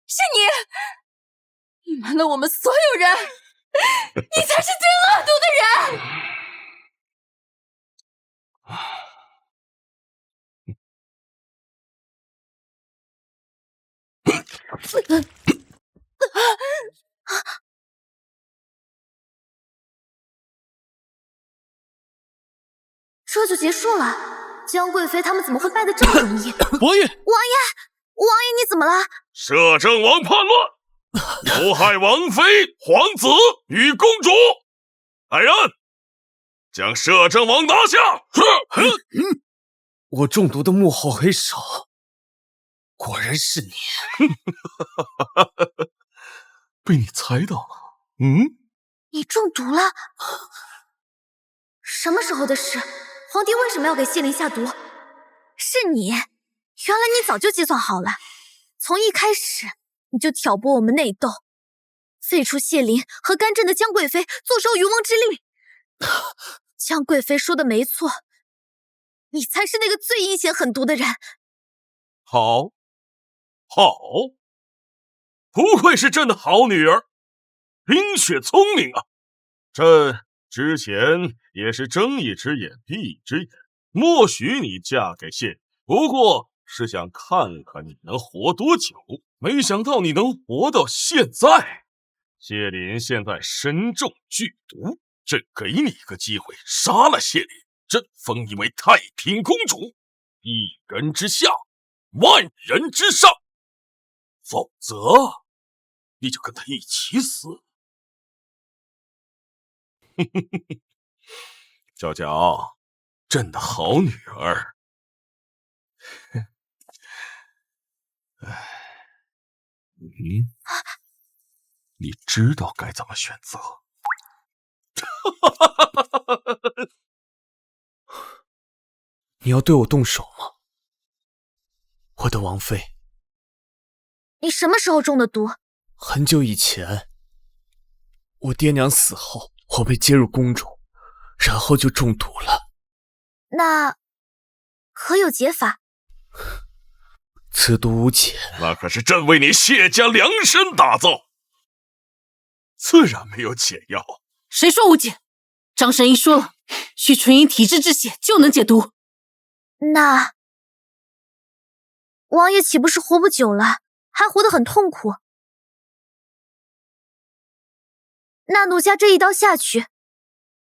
是你隐瞒了我们所有人，你才是最恶毒的人。这就结束了？江贵妃他们怎么会败得这么容易？王爷，王爷，你怎么了？摄政王叛乱，谋害王妃、皇子与公主，来人，将摄政王拿下！我中毒的幕后黑手，果然是你。被你猜到了。你中毒了？什么时候的事？皇帝为什么要给谢灵下毒？是你，原来你早就计算好了，从一开始你就挑拨我们内斗，废除谢灵和干政的江贵妃，坐收渔翁之利。江贵妃说的没错，你才是那个最阴险狠毒的人。好，不愧是朕的好女儿，冰雪聪明啊！朕之前也是睁一只眼闭一只眼，默许你嫁给谢灵，不过是想看看你能活多久，没想到你能活到现在。谢灵现在身中剧毒，朕给你一个机会，杀了谢灵，朕封你为太平公主，一人之下，万人之上，否则你就跟他一起死。娇娇，朕的好女儿。你知道该怎么选择。你要对我动手吗？我的王妃。你什么时候中的毒？很久以前，我爹娘死后，我被接入宫中，然后就中毒了。那可有解法？此毒无解。那可是朕为你谢家量身打造，自然没有解药。谁说无解？张神医说了，许纯英体质之血就能解毒。那王爷岂不是活不久了，还活得很痛苦？那奴家这一刀下去，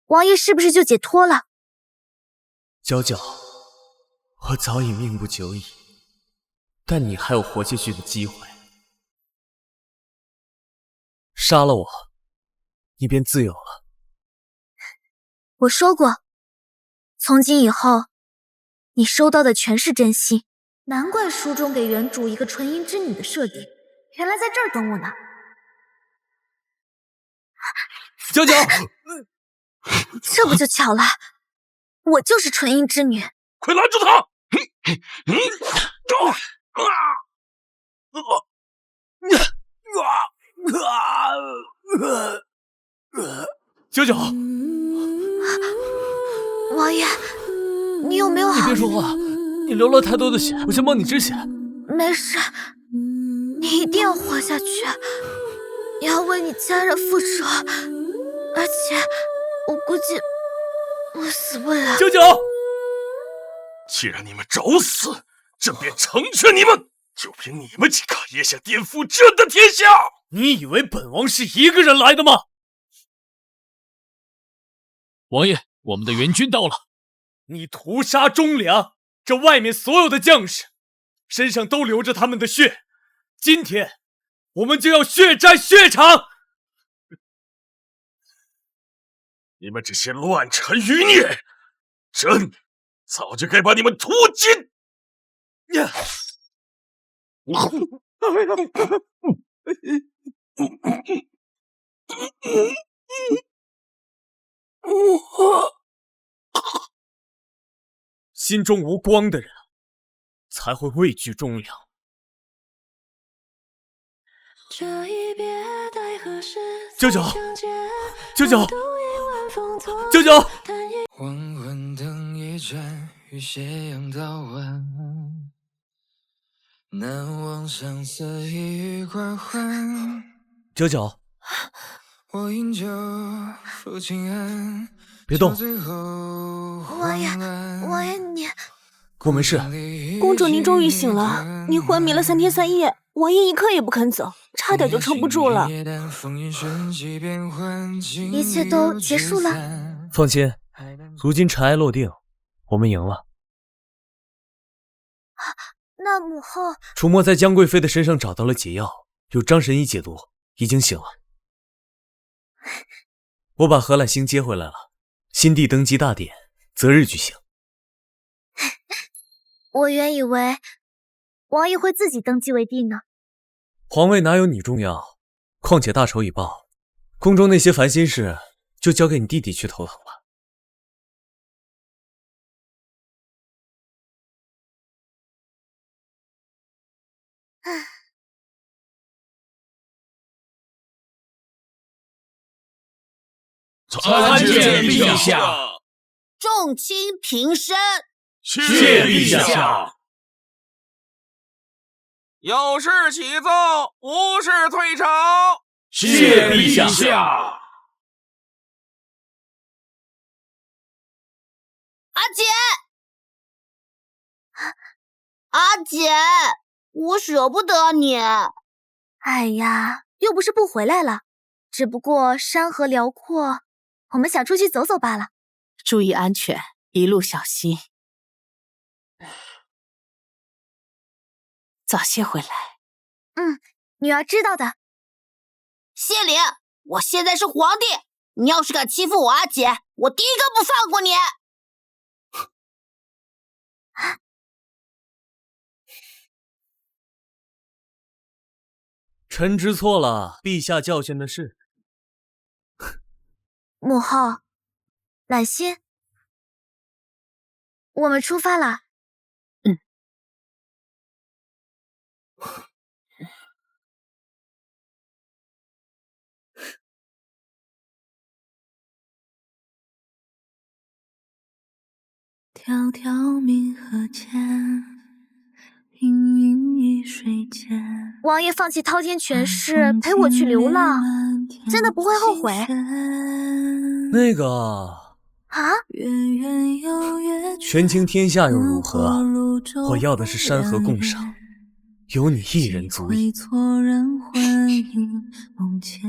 王爷是不是就解脱了？娇娇，我早已命不久矣，但你还有活下去的机会。杀了我，你便自由了。我说过，从今以后，你收到的全是真心。难怪书中给原主一个纯阴之女的设定，原来在这儿等我呢。娇娇，这不就巧了，我就是纯阴之女。快拦住他！娇娇，王爷，你有没有好？你别说话，你流了太多的血，我先帮你止血。没事，你一定要活下去，你要为你家人复仇，而且我估计我死不了。九九，既然你们找死，朕便成全你们。就凭你们几个也想颠覆朕的天下？你以为本王是一个人来的吗？王爷，我们的援军到了。你屠杀忠良，这外面所有的将士身上都流着他们的血，今天我们就要血战血场。你们这些乱臣余孽，朕早就该把你们屠尽。心中无光的人才会畏惧忠良。九九，九九，九九！黄昏灯一盏，与斜阳到晚，难忘相思一管欢。九九，我饮酒抚琴案，别动。王爷，王爷你，我没事。公主，您终于醒了。您昏迷了3天3夜，王爷一刻也不肯走，差点就撑不住了。一切都结束了。放心，如今尘埃落定，我们赢了。那母后，楚墨在江贵妃的身上找到了解药，有张神医解毒，已经醒了。我把何揽星接回来了，新帝登基大典择日举行。我原以为王爷会自己登基为帝呢。皇位哪有你重要？况且大仇已报，宫中那些烦心事就交给你弟弟去头疼吧。参见陛下。众卿平身。谢陛下。有事启奏，无事退朝。谢陛下。阿姐，阿姐，我舍不得你。哎呀，又不是不回来了，只不过山河辽阔，我们想出去走走罢了。注意安全，一路小心。早些回来。女儿知道的。谢礼，我现在是皇帝，你要是敢欺负我阿姐，我第一个不放过你。臣知错了，陛下教训的是。母后，揽心，我们出发了。迢迢冥河间，氤氲一水间。王爷放弃滔天权势陪我去流浪，真的不会后悔？那个权倾天下又如何？我要的是山河共赏，有你一人足矣。错人魂萦梦间。